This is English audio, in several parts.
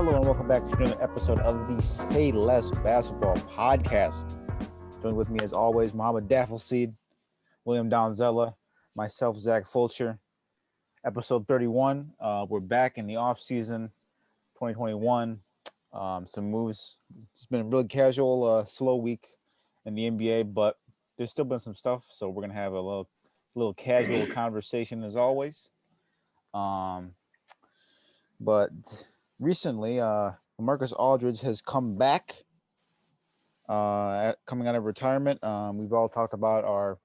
Hello and welcome back to another episode of the Say Less Basketball Podcast. Joined with me as always, Mohammed Daffleseed, William Donzella, myself, Zach Fulcher. Episode 31. We're back in the off-season, 2021. Some moves. It's been a really casual, slow week in the NBA, but there's still been some stuff, so we're gonna have a little casual conversation as always. But recently, LaMarcus Aldridge has come back, coming out of retirement. We've all talked about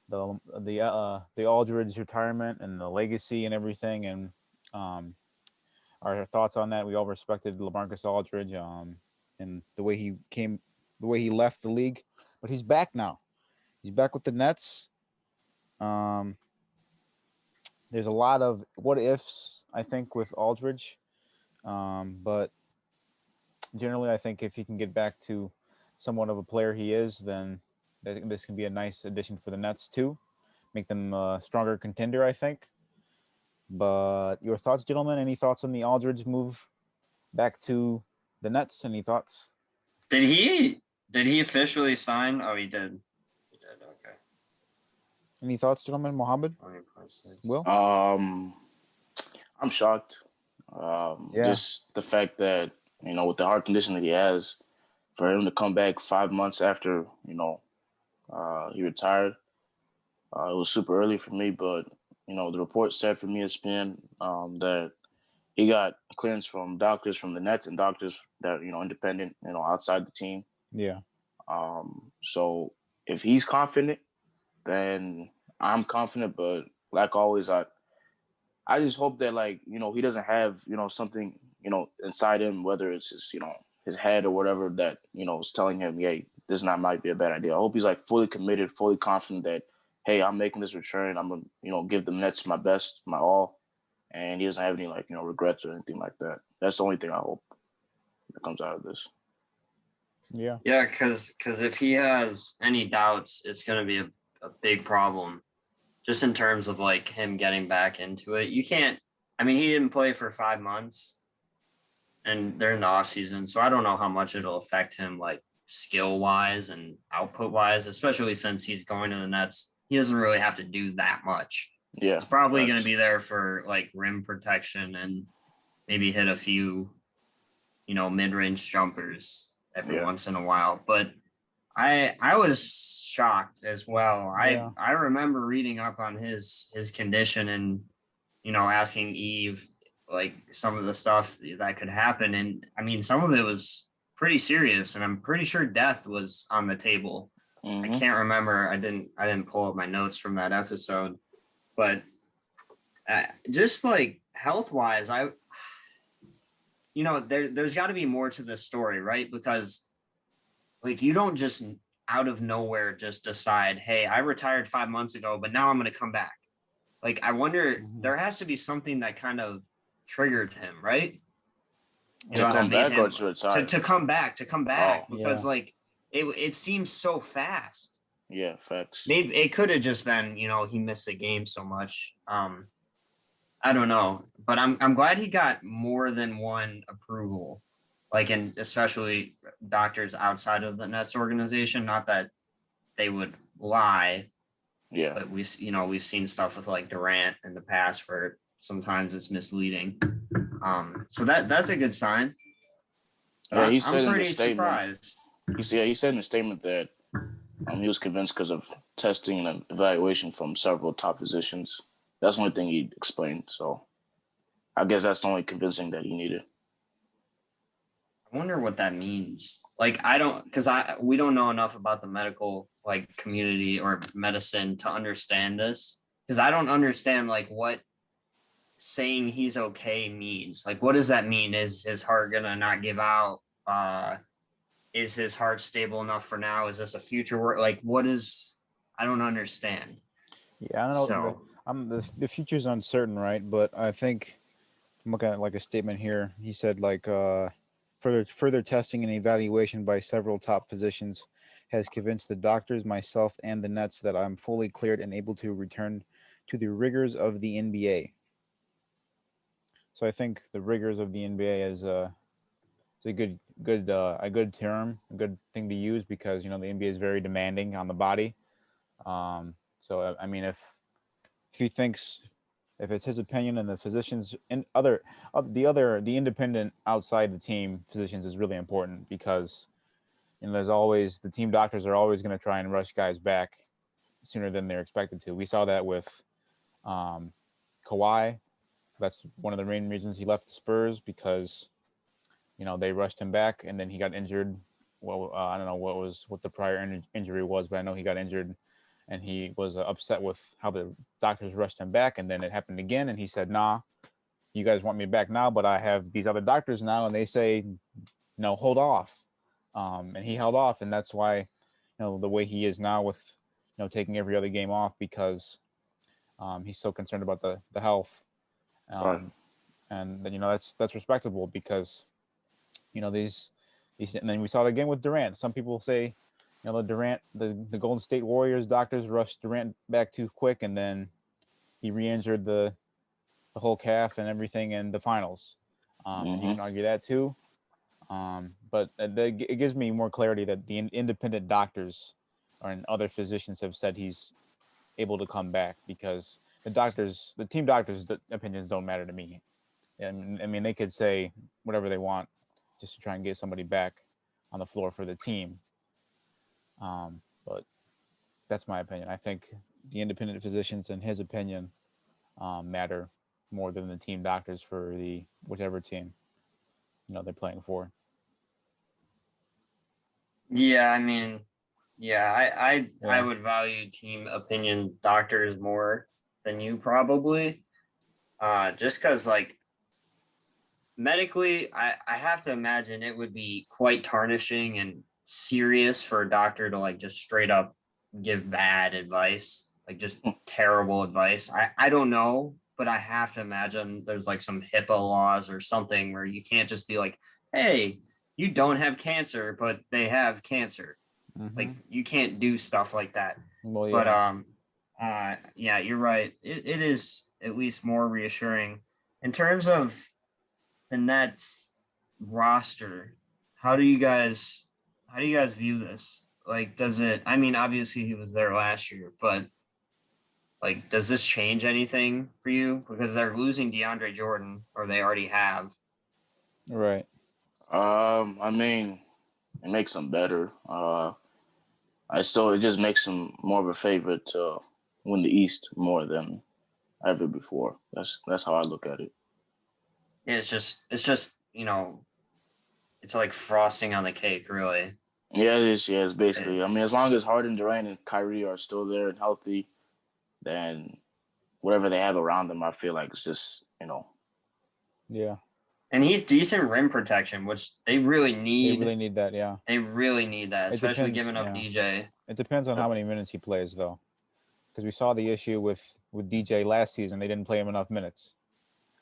the Aldridge retirement and the legacy and everything, and our thoughts on that. We all respected LaMarcus Aldridge, and the way he left the league, but he's back now. He's back with the Nets. There's a lot of what ifs, I think, with Aldridge. But generally, I think if he can get back to somewhat of a player he is, then this can be a nice addition for the Nets too. Make them a stronger contender, I think. But your thoughts, gentlemen? Any thoughts on the Aldridge move back to the Nets? Any thoughts? Did he officially sign? Oh, he did. He did. Okay. Any thoughts, gentlemen? Mohammed? Will? I'm shocked. Just the fact that, with the heart condition that he has, for him to come back 5 months after, he retired, it was super early for me. But, the report said from ESPN that he got clearance from doctors from the Nets and doctors that, independent, outside the team. Yeah. So if he's confident, then I'm confident. But like always, I just hope that, he doesn't have, something, inside him, whether it's his head or whatever that, is telling him, hey, this might be a bad idea. I hope he's fully committed, fully confident that, hey, I'm making this return. I'm going to, give the Nets my best, my all. And he doesn't have any regrets or anything like that. That's the only thing I hope that comes out of this. Yeah. Yeah, because if he has any doubts, it's going to be a big problem. Just in terms of him getting back into it. You can't, he didn't play for 5 months and they're in the off season. So I don't know how much it'll affect him skill wise and output wise, especially since he's going to the Nets. He doesn't really have to do that much. Yeah. It's probably going to be there for rim protection and maybe hit a few, mid-range jumpers every once in a while. But I was shocked as well. Yeah. I remember reading up on his condition and, asking Eve some of the stuff that could happen. And some of it was pretty serious, and I'm pretty sure death was on the table. Mm-hmm. I can't remember. I didn't pull up my notes from that episode, but just health wise, there's got to be more to this story, right? Because you don't just out of nowhere just decide, hey, I retired 5 months ago, but now I'm going to come back. I wonder, there has to be something that kind of triggered him, right? To come back or to retire? To come back, Oh, because it seems so fast. Yeah, facts. Maybe it could have just been, he missed the game so much. I don't know, but I'm glad he got more than one approval. And especially doctors outside of the Nets organization, not that they would lie. Yeah. But we've seen stuff with Durant in the past where sometimes it's misleading. So that's a good sign. Yeah, he said I'm in the pretty statement. surprised. He said in the statement that he was convinced because of testing and evaluation from several top physicians. That's the only thing he explained. So I guess that's the only convincing that he needed. I wonder what that means. We don't know enough about the medical community or medicine to understand this. Because I don't understand what saying he's okay means. What does that mean? Is his heart gonna not give out? Is his heart stable enough for now? Is this a future work? What is? I don't understand. Yeah, I don't know. So the future's uncertain, right? But I think I'm looking at a statement here. He said further testing and evaluation by several top physicians has convinced the doctors, myself, and the Nets that I'm fully cleared and able to return to the rigors of the NBA. So I think the rigors of the NBA is a good term, a good thing to use because the NBA is very demanding on the body. So I mean, if he thinks if it's his opinion and the physicians and the independent outside the team physicians is really important because there's always the team doctors are always going to try and rush guys back sooner than they're expected to. We saw that with um, Kawhi. That's one of the main reasons he left the Spurs because they rushed him back and then he got injured. Well, I don't know what the prior injury was, but I know he got injured and he was upset with how the doctors rushed him back. And then it happened again, and he said, "Nah, you guys want me back now, but I have these other doctors now, and they say no, hold off." And he held off, and that's why the way he is now with taking every other game off because he's so concerned about the health. Right. And then that's respectable because these and then we saw it again with Durant. Some people say the Golden State Warriors doctors rushed Durant back too quick, and then he re-injured the whole calf and everything in the finals. And you can argue that too. But it gives me more clarity that the independent doctors and other physicians have said he's able to come back because the team doctors' opinions don't matter to me. And I mean, they could say whatever they want just to try and get somebody back on the floor for the team. But that's my opinion. I think the independent physicians and his opinion matter more than the team doctors for the whichever team they're playing for. Yeah, I mean, I would value team opinion doctors more than you probably. Just because like medically, I have to imagine it would be quite tarnishing and serious for a doctor to like just straight up give bad advice, like just terrible advice. I don't know, but I have to imagine there's like some HIPAA laws or something where you can't just be like, hey, you don't have cancer, but they have cancer. Mm-hmm. Like you can't do stuff like that. Well, Yeah. yeah. But yeah, you're right. It is at least more reassuring in terms of the Nets roster. How do you guys view this? Like, does it? I mean, obviously he was there last year, but like, does this change anything for you? Because they're losing DeAndre Jordan, or they already have. Right. I mean, it makes them better. It just makes them more of a favorite to win the East more than ever before. That's how I look at it. Yeah, it's just it's like frosting on the cake, really. Yeah, it is. Yeah, it's basically. I mean, as long as Harden, Durant, and Kyrie are still there and healthy, then whatever they have around them, I feel like it's just Yeah. And he's decent rim protection, which they really They need. really need that. Yeah. They really need that, It especially depends. giving up Yeah. DJ. It depends on how many minutes he plays, though, because we saw the issue with DJ last season. They didn't play him enough minutes.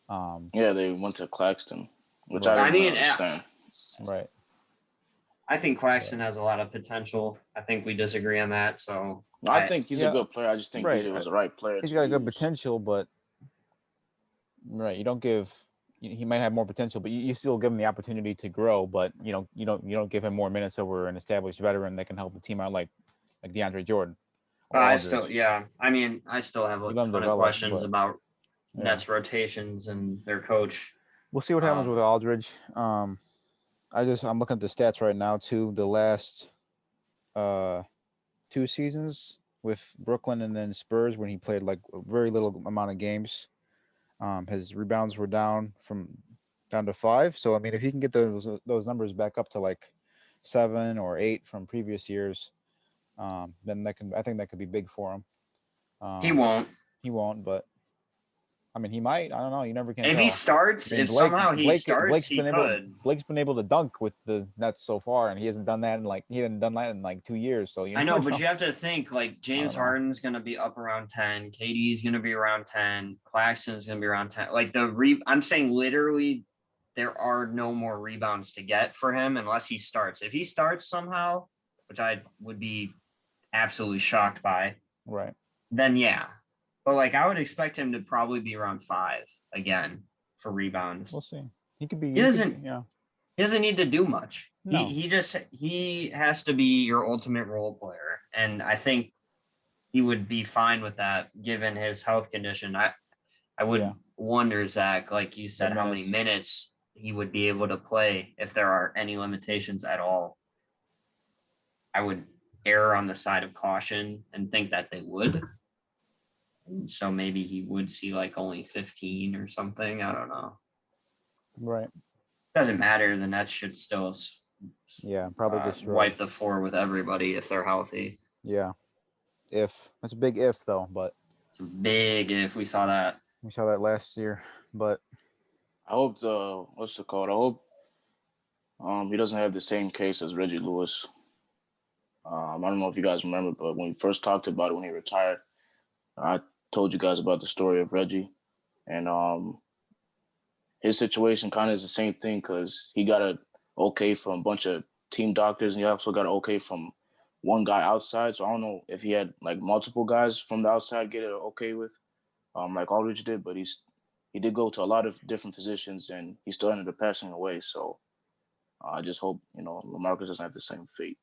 Yeah, they went to Claxton, which Right. I I didn't mean, understand. Right. I think Claxton has a lot of potential. I think we disagree on that. So I think he's a good player. I just think Right. DJ was the right player. He's to got a good use. potential, but right, you don't give. He might have more potential, but you still give him the opportunity to grow. But you don't give him more minutes over an established veteran that can help the team out like DeAndre Jordan or I Aldridge. still have a You let him ton of develop, questions but about yeah. Nets rotations and their coach. We'll see what happens with Aldridge. I'm looking at the stats right now too. The last 2 seasons with Brooklyn and then Spurs when he played like a very little amount of games. His rebounds were down to 5. So I mean, if he can get those numbers back up to like 7 or 8 from previous years, then I think that could be big for him. He won't. He won't, but I mean, he might. I don't know. You never can If tell. he starts, I mean, if somehow he starts, he could. Blake's been able to dunk with the Nets so far, and he hasn't done that in like 2 years. So I know, but you have to think like James don't know. Harden's going to be up around 10, KD's going to be around 10, Claxton's going to be around 10. Like I'm saying literally there are no more rebounds to get for him unless he starts. If he starts somehow, which I would be absolutely shocked by, Right. then yeah. But like I would expect him to probably be around 5 again for rebounds. We'll see. He could be. He doesn't. Yeah. He doesn't need to do much. No. He has to be your ultimate role player, and I think he would be fine with that given his health condition. I would wonder, Zach, like you said, how many minutes he would be able to play if there are any limitations at all. I would err on the side of caution and think that they would. And so maybe he would see like only 15 or something. I don't know. Right. Doesn't matter. The Nets should still probably destroy. Wipe the floor with everybody if they're healthy. Yeah. That's a big if though, but it's a big if. We saw that last year, but I hope what's it called? I hope he doesn't have the same case as Reggie Lewis. I don't know if you guys remember, but when we first talked about it when he retired, I told you guys about the story of Reggie, and his situation kind of is the same thing because he got a okay from a bunch of team doctors, and he also got an okay from one guy outside. So I don't know if he had like multiple guys from the outside get it okay with, like Aldridge did, but he did go to a lot of different physicians, and he still ended up passing away. So I just hope LaMarcus doesn't have the same fate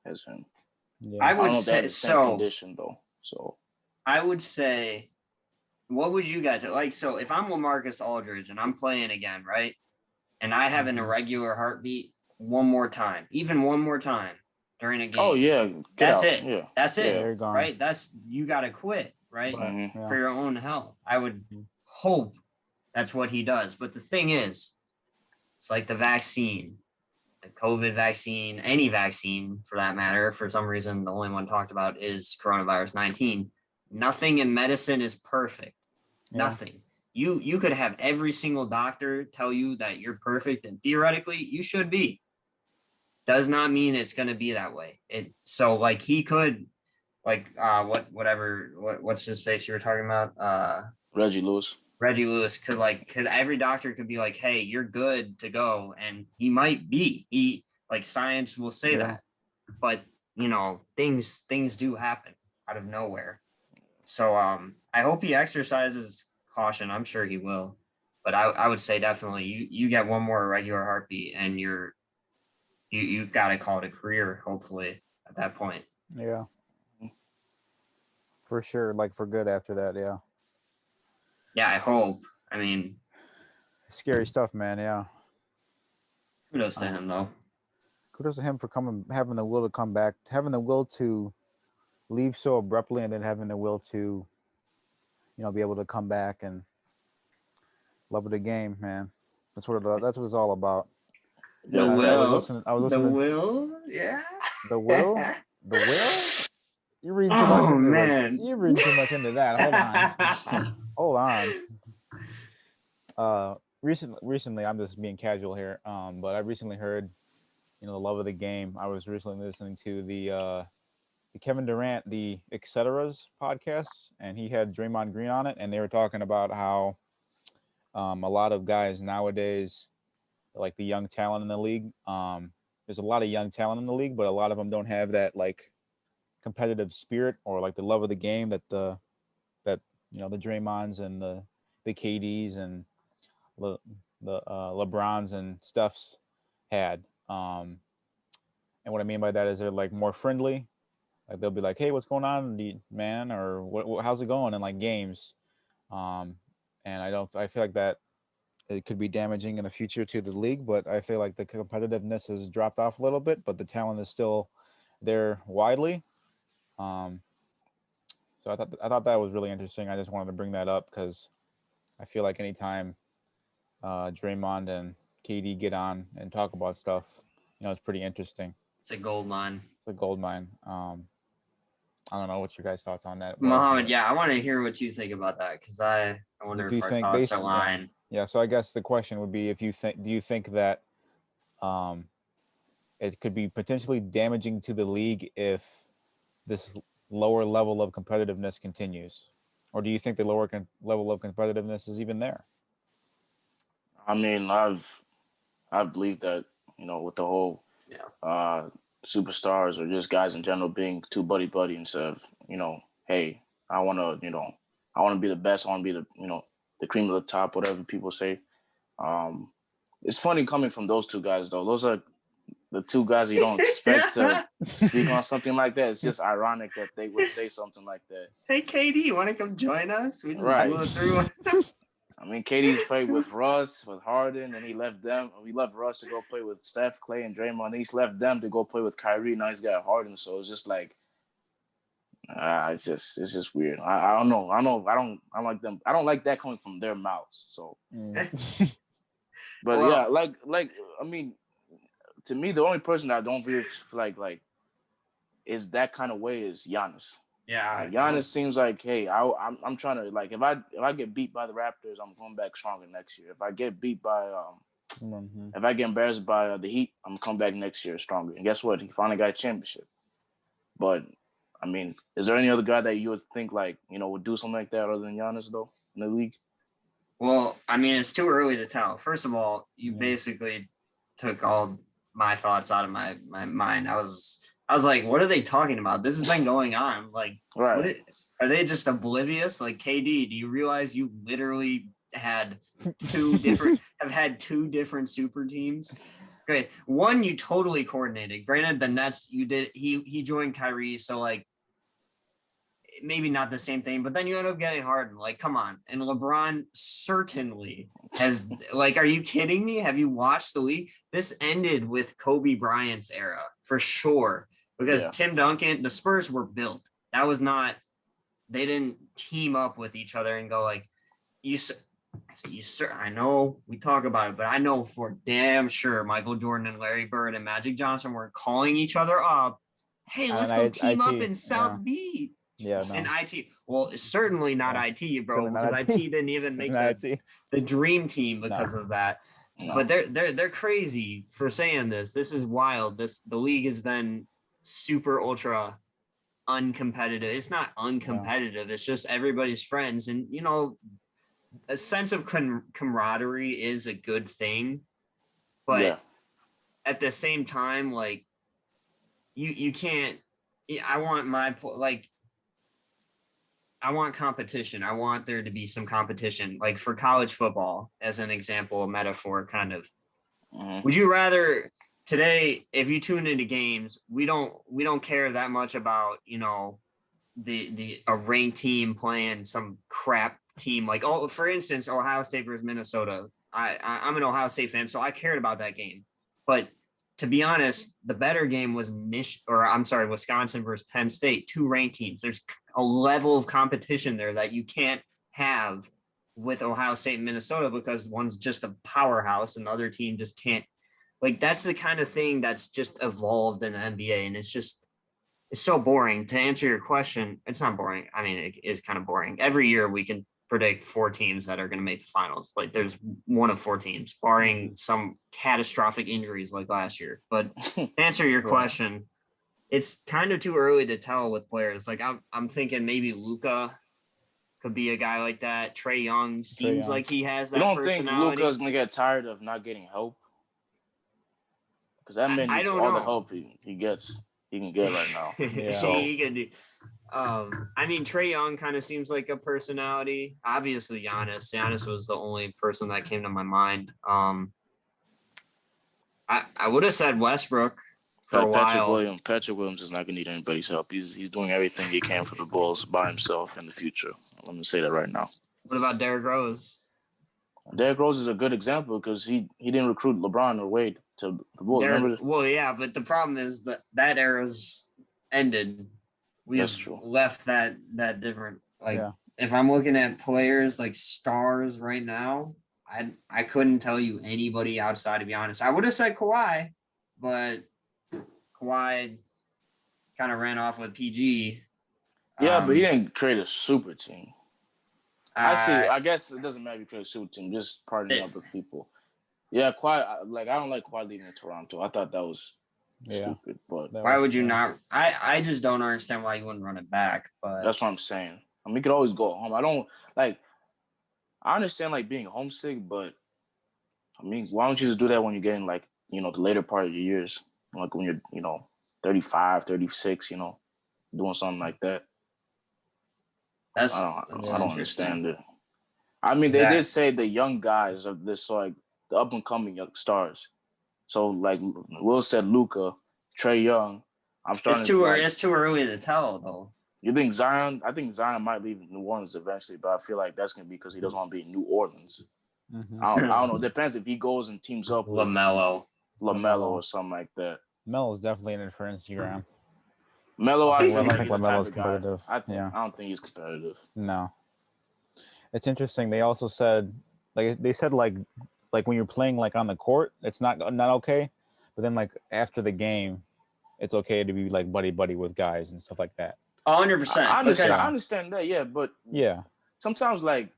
as him. Yeah. I would don't know if they say have the same condition though. So I would say, what would you guys like? So if I'm LaMarcus Aldridge and I'm playing again, right, and I have an irregular heartbeat even one more time during a game. Oh yeah, that's it. Yeah. That's it. You're gone. Right? You got to quit, right? Mm-hmm. For your own health. I would hope that's what he does. But the thing is, it's like the vaccine, the COVID vaccine, any vaccine for that matter. For some reason, the only one talked about is coronavirus 19. Nothing in medicine is perfect. Yeah. Nothing. You could have every single doctor tell you that you're perfect, and theoretically you should be. Does not mean it's going to be that way. So like he could, like what's his face you were talking about? Reggie Lewis. Reggie Lewis could every doctor could be like, hey, you're good to go, and he might be. He like science will say that, but things do happen out of nowhere. So I hope he exercises caution. I'm sure he will, but I would say definitely you get one more irregular heartbeat and you got to call it a career, hopefully at that point. Yeah, for sure. Like for good after that. Yeah. Yeah, I hope. I mean, scary stuff, man. Yeah. Kudos to him, though. Kudos to him for having the will to come back, having the will to leave so abruptly, and then having the will to, be able to come back and love of the game, man. That's what it's all about. The will. I was listening. The will. Yeah. The will. The will. You read too much into man. You read too much into that. Hold on. Recently, I'm just being casual here. But I recently heard, the love of the game. I was recently listening to the Kevin Durant, the Etceteras podcast, and he had Draymond Green on it, and they were talking about how a lot of guys nowadays, like the young talent in the league, there's a lot of young talent in the league, but a lot of them don't have that like competitive spirit or like the love of the game that the Draymonds and the KDs and the LeBrons and Stephs had. And what I mean by that is they're like more friendly. Like they'll be like, "Hey, what's going on, man?" Or how's it going in like games? And I feel like that it could be damaging in the future to the league, but I feel like the competitiveness has dropped off a little bit, but the talent is still there widely. So I thought that was really interesting. I just wanted to bring that up because I feel like anytime Draymond and KD get on and talk about stuff, it's pretty interesting. It's a gold mine. I don't know. What's your guys' thoughts on that? Mohammed, yeah, I want to hear what you think about that because I wonder if our thoughts align. Yeah, so I guess the question would be do you think that it could be potentially damaging to the league if this lower level of competitiveness continues? Or do you think the lower level of competitiveness is even there? I mean, I believe that, with the whole superstars or just guys in general being too buddy instead of, hey, I want to be the best. I want to be the cream of the top, whatever people say. It's funny coming from those two guys, though. Those are the two guys you don't expect to speak on something like that. It's just ironic that they would say something like that. Hey, KD, you want to come join us? We just Right. blew it through. I mean, KD's played with Russ, with Harden, and he left them. We left Russ to go play with Steph, Clay, and Draymond. He's left them to go play with Kyrie. Now he's got Harden. So it's just like, it's just weird. I don't know. I don't like them. I don't like that coming from their mouths. So, but Well, yeah, like I mean, to me, the only person that I don't really feel like is that kind of way is Giannis. yeah, Giannis seems like, hey, I'm trying to, like, if I get beat by the Raptors, I'm going back stronger next year. If I get beat by if I get embarrassed by the Heat, I'm gonna come back next year stronger. And guess what? He finally got a championship. But I mean, is there any other guy that you would think like, would do something like that other than Giannis though in the league? Well, I mean, it's too early to tell. First of all, you basically took all my thoughts out of my mind. I was like, what are they talking about? This has been going on. Like, right? Are they just oblivious? Like, KD, do you realize you literally had two different super teams? Great. One, you totally coordinated. Granted, the Nets, you did. He joined Kyrie, so like maybe not the same thing. But then you end up getting Harden. Like, come on. And LeBron certainly has. Like, are you kidding me? Have you watched the league? This ended with Kobe Bryant's era for sure. Because Tim Duncan, the Spurs were built. That was not. They didn't team up with each other and go like, I know we talk about it, but I know for damn sure Michael Jordan and Larry Bird and Magic Johnson were calling each other up. Hey, let's go team up in South Beach. Yeah, no. And IT. Well, it's certainly not IT, bro, because IT didn't even make the dream team because of that. No. But they're crazy for saying this. This is wild. The league has been super ultra uncompetitive. It's not uncompetitive. It's just everybody's friends, and a sense of camaraderie is a good thing, but at the same time, like you can't. I want competition. I want there to be some competition, like for college football, as an example, a metaphor, kind of. Would you rather? Today, if you tune into games, we don't care that much about a ranked team playing some crap team. Like, for instance, Ohio State versus Minnesota. I'm an Ohio State fan, so I cared about that game. But to be honest, the better game was Wisconsin versus Penn State, two ranked teams. There's a level of competition there that you can't have with Ohio State and Minnesota because one's just a powerhouse and the other team just can't. Like, that's the kind of thing that's just evolved in the NBA, and it's so boring. To answer your question, it's not boring. I mean, it is kind of boring. Every year we can predict 4 teams that are going to make the finals. Like, there's one of 4 teams, barring some catastrophic injuries like last year. But to answer your question, it's kind of too early to tell with players. Like, I'm thinking maybe Luka could be a guy like that. Trae Young seems like he has that personality. You don't think Luka's going to get tired of not getting help? Because that man needs all the help he can get right now. He can do. I mean, Trae Young kind of seems like a personality. Obviously, Giannis. Giannis was the only person that came to my mind. I would have said Westbrook for a while. Patrick Williams is not going to need anybody's help. He's doing everything he can for the Bulls by himself in the future. Let me say that right now. What about Derrick Rose? Derrick Rose is a good example because he didn't recruit LeBron or Wade to the Bulls. Well, yeah, but the problem is that era's ended. We have left that different. Like, if I'm looking at players like stars right now, I couldn't tell you anybody outside of Giannis. I would have said Kawhi, but Kawhi kind of ran off with PG. Yeah, but he didn't create a super team. Actually, I guess it doesn't matter if you create a super team. Just partnering up with people. Yeah, Kawhi. I don't like Kawhi leaving Toronto. I thought that was stupid. But why would you not? I just don't understand why you wouldn't run it back. But that's what I'm saying. I mean, you could always go home. I don't like. I understand like being homesick, but I mean, why don't you just do that when you're getting like the later part of your years, like when you're 35, 36, doing something like that. I don't understand it. I mean, they did say the young guys are this like the up and coming young stars. So like Will said, Luka, Trae Young. I'm starting It's to too like. it's too early to tell though. You think Zion? I think Zion might leave New Orleans eventually, but I feel like that's gonna be because he doesn't want to be in New Orleans. Mm-hmm. I don't know. It depends if he goes and teams up with LaMelo. LaMelo or something like that. Melo's definitely in it for Instagram. Melo, I I feel don't like think he's the type LaMelo's of guy. competitive. I don't think he's competitive. No, it's interesting. They also said like when you're playing like on the court, it's not okay, but then like after the game, it's okay to be like buddy with guys and stuff like that. 100%. I understand that, yeah, but Yeah, sometimes like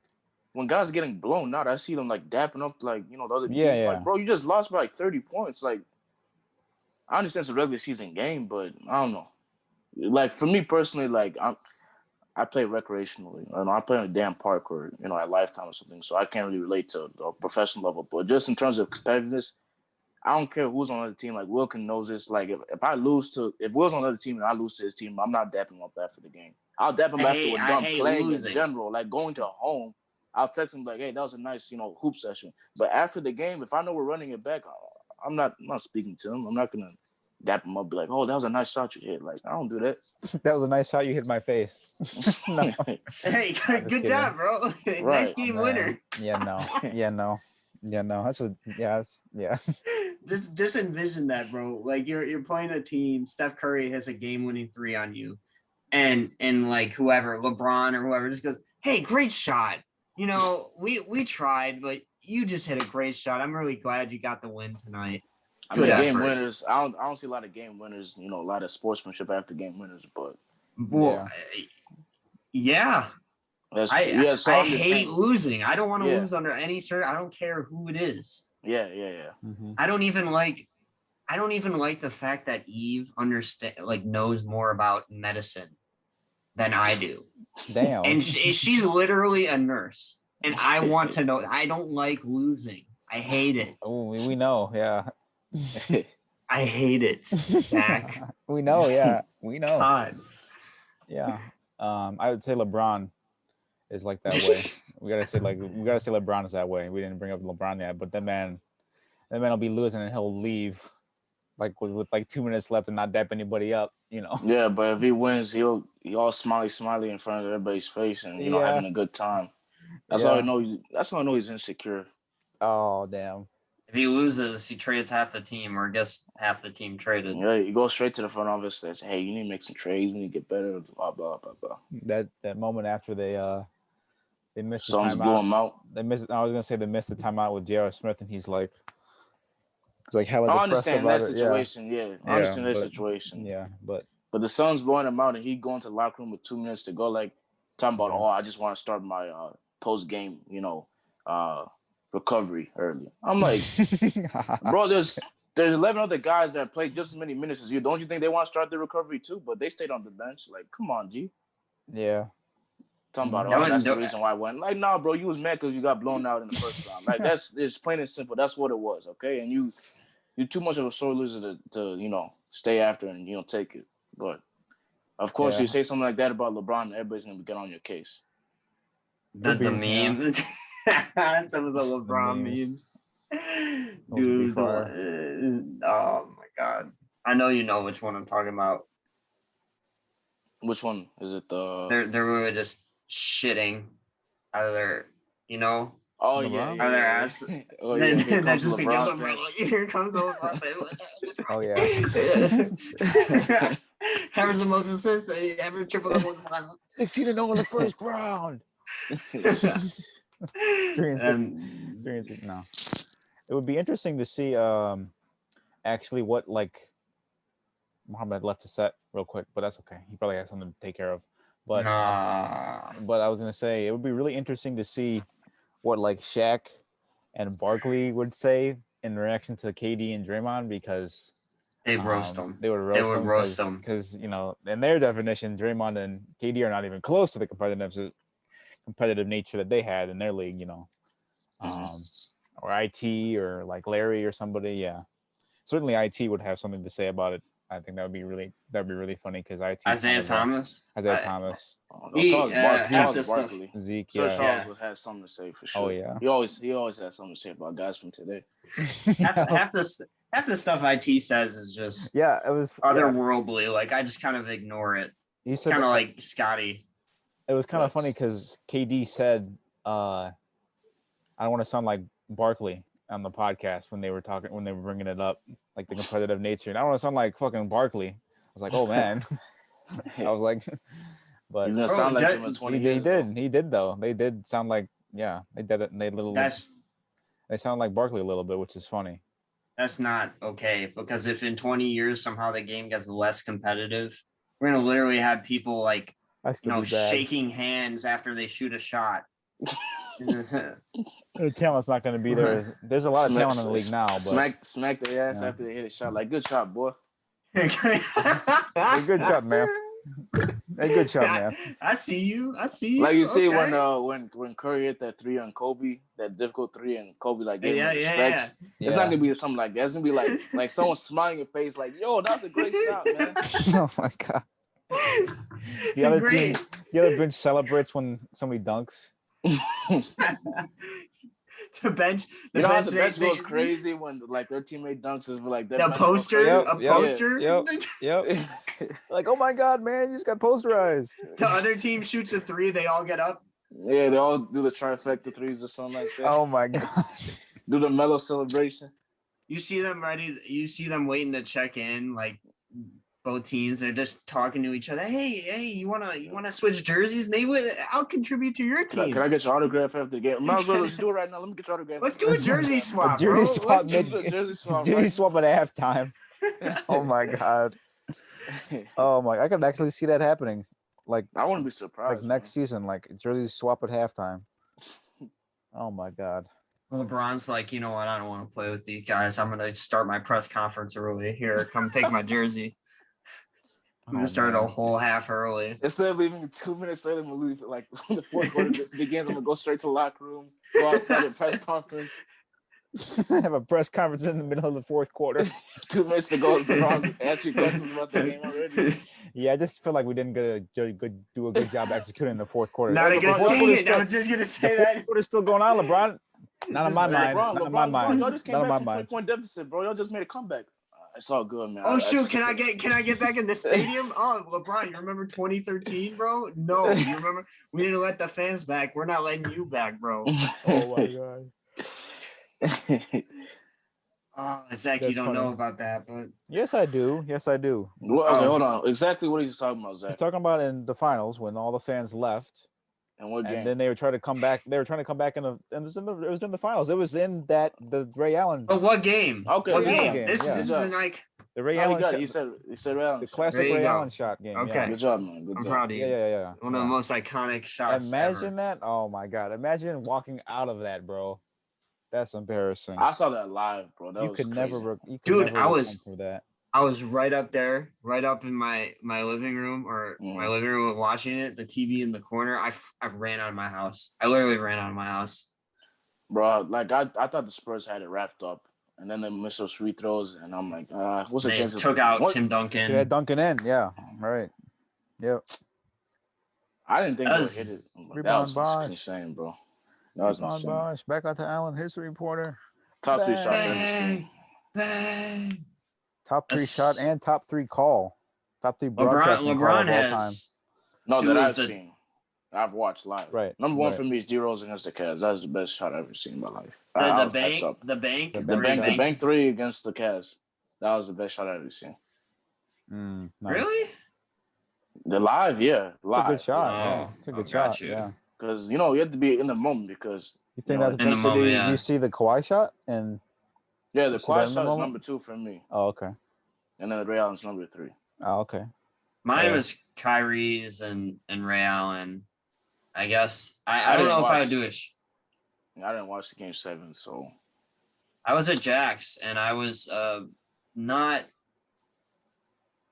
when guys are getting blown out, I see them like dapping up like the other team. Yeah. Like, bro, you just lost by like 30 points. Like, I understand it's a regular season game, but I don't know. Like for me personally, like I play recreationally. I play on a damn park or at Lifetime or something, so I can't really relate to the professional level. But just in terms of competitiveness, I don't care who's on the other team. Like Wilkin knows this. Like if Will's on the other team and I lose to his team, I'm not dapping him up after the game. I'll dap him after we're done playing in general. Like going to home, I'll text him like, "Hey, that was a nice hoop session." But after the game, if I know we're running it back, I'm not speaking to him. I'm not gonna dap him up, be like, "Oh, that was a nice shot you hit." Like I don't do that. that was a nice shot. You hit my face. No. Hey, good job, bro. Right. Nice game winner. Yeah, no. That's what. Yeah. Just envision that, bro. Like you're playing a team. Steph Curry has a game-winning 3 on you, and like whoever, LeBron or whoever, just goes, "Hey, great shot. We tried, but you just hit a great shot. I'm really glad you got the win tonight." I mean, game winners. I don't see a lot of game winners. A lot of sportsmanship after game winners, but yeah. I hate losing. I don't want to lose under any circumstance. I don't care who it is. Yeah. Mm-hmm. I don't even like the fact that Eve knows more about medicine than I do. Damn. And she's literally a nurse. And I want to know. I don't like losing. I hate it. Oh, we know. Yeah. I hate it, Zach. We know. Yeah. We know. God. Yeah. I would say LeBron is like that way. we gotta say LeBron is that way. We didn't bring up LeBron yet, but that man will be losing and he'll leave like with like 2 minutes left and not dap anybody up. Yeah, but if he wins, he'll all smiley in front of everybody's face and having a good time. That's all I know. That's how I know he's insecure. Oh damn. If he loses, he trades half the team, or gets half the team traded. Yeah, you go straight to the front office and say, "Hey, you need to make some trades. You need to get better." Blah blah blah blah. That moment after they missed the timeout. Blew him out. They missed. I was gonna say they missed the timeout with J.R. Smith, and he's like hella I depressed understand about that it. situation. Yeah, I understand that situation. Yeah, but the Suns blowing him out, and he going to the locker room with 2 minutes to go, like talking about, I just want to start my post game, recovery early. I'm like, bro, there's 11 other guys that played just as many minutes as you. Don't you think they want to start their recovery too? But they stayed on the bench. Like, come on, G. Yeah. Talking about, that's the reason why I went. Like, nah, bro, you was mad because you got blown out in the first round. Like, it's plain and simple. That's what it was, okay? And you're too much of a sore loser to stay after and take it. But of course, you say something like that about LeBron, everybody's gonna get on your case. The meme. Some of the LeBron memes. Dude, oh my God. I know you know which one I'm talking about. Which one? Is it the... They're really just shitting out of their, Oh, yeah. Out of their ass. Oh, yeah. They're just here comes LeBron. Oh, yeah. Having the most assists, ever triple double in the finals. 16-0 in the first round. No. It would be interesting to see actually what Muhammad left to set real quick, but that's okay. He probably has something to take care of. But but I was gonna say it would be really interesting to see what Shaq and Barkley would say in reaction to KD and Draymond, because they roast them. They would roast them because in their definition, Draymond and KD are not even close to the competitive nature that they had in their league, or IT or Larry or somebody. Yeah, certainly IT would have something to say about it. I think that'd be really funny because Isaiah Thomas. Isaiah Thomas, Charles stuff. Barkley. Zeke, Sir yeah. Charles would have something to say for sure. Oh yeah. He always has something to say about guys from today. half the stuff IT says is just Yeah, it was otherworldly. Like I just kind of ignore it. He said Kind of like Scotty. It was kind of funny because KD said, "I don't want to sound like Barkley on the podcast when they were bringing it up, like the competitive nature. And I don't want to sound like fucking Barkley." I was like, "Oh man," I was like, "But he's gonna sound like him in 20 years." He did though. They did sound like they did it. And they sound like Barkley a little bit, which is funny. That's not okay because if in 20 years somehow the game gets less competitive, we're gonna literally have people like shaking hands after they shoot a shot. The talent's not going to be there. There's a lot of talent in the league now, but smack their ass after they hit a shot. Like, good shot, boy. Hey, good shot, man. Hey, good shot, man. I see you. Like you see when Curry hit that 3 on Kobe, that difficult 3, and Kobe like gave him respect. Yeah. It's not gonna be something like that. It's gonna be like someone smiling in your face, like, "Yo, that's a great shot, man." Oh my god. The other bench celebrates when somebody dunks. The bench goes crazy when like their teammate dunks is like the poster, poster. Yep. Like, oh my god, man, you just got posterized. The other team shoots a 3, they all get up. Yeah, they all do the trifecta 3s or something like that. Oh my god. Do the mellow celebration. You see them ready. You see them waiting to check in, like. Both teams, they're just talking to each other. Hey, you wanna switch jerseys? I'll contribute to your team. Can I get your autograph after the game? Might as well let's do it right now. Let me get your autograph. Let's do a jersey swap, jersey bro. swap. Jersey swap at halftime. Oh my god. Oh my! I could actually see that happening. Like I wouldn't be surprised. Like next season, like jersey swap at halftime. Oh my god. LeBron's like, you know what? I don't want to play with these guys. I'm gonna start my press conference early. Here, come take my jersey. I'm gonna start a whole half early. Instead of leaving 2 minutes later, I'm gonna leave like when the fourth quarter begins. I'm gonna go straight to the locker room, go outside the press conference. Have a press conference in the middle of the fourth quarter. 2 minutes to go. Ask you questions about the game already. Yeah, I just feel like we didn't do a good job executing in the fourth quarter. Not a good. Dang it! I was just gonna say that. The fourth quarter's still going on, LeBron. Not on my mind. Not on my mind. Y'all just came back from 20-point deficit, bro. Y'all just made a comeback. It's all good, man. Oh shoot! Can I get back in the stadium? Oh, LeBron, you remember 2013, bro? No, you remember? We didn't let the fans back. We're not letting you back, bro. Oh my god. Oh, Zach, you don't know about that, but yes, I do. Yes, I do. Well, okay, hold on. Exactly what he's talking about, Zach? He's talking about in the finals when all the fans left. And what game? And then they were trying to come back. They were trying to come back it was in the finals. It was in the Ray Allen. Oh, what game? Okay, what game? This is like the Ray Allen shot. He said Ray Allen. The classic Ray Allen shot game. Okay, yeah. Good job, man. Good I'm job. proud of you. Yeah. One of the most iconic shots. Imagine ever. that. Oh my god! Imagine walking out of that, bro. That's embarrassing. I saw that live, bro. That you was could crazy. never. Dude, I was for that. I was right up there, right up in my living room my living room watching it, the TV in the corner. I ran out of my house. I literally ran out of my house. Bro, like I thought the Spurs had it wrapped up. And then they missed those free throws. And I'm like, what's they the chance? Took out Tim Duncan. Yeah, Duncan in. Yeah, right. Yep. I didn't think they would hit it. That was insane, bro. That was insane. Bosh. Back out to Allen, history reporter. Top 3 shots ever seen. Bang. Top 3 shot and top 3 call. Top 3 broadcasting call of all time. No, that I've seen. I've watched live. Right. Number 1 for me is D-Rose against the Cavs. That's the best shot I've ever seen in my life. The bank 3 against the Cavs. That was the best shot I've ever seen. Nice. Really? The live, yeah. Live. It's a good shot. Yeah. It's a good shot. Yeah. Because, you have to be in the moment because... You think that's intensity? Yeah. You see the Kawhi shot? Yeah, the Kawhi shot is number 2 for me. Oh, okay. And then the Ray Allen's number 3. Oh, okay. Mine was Kyrie's and Ray Allen. I guess. I don't know if I would do it. I didn't watch the game 7, so... I was at Jack's, and I was not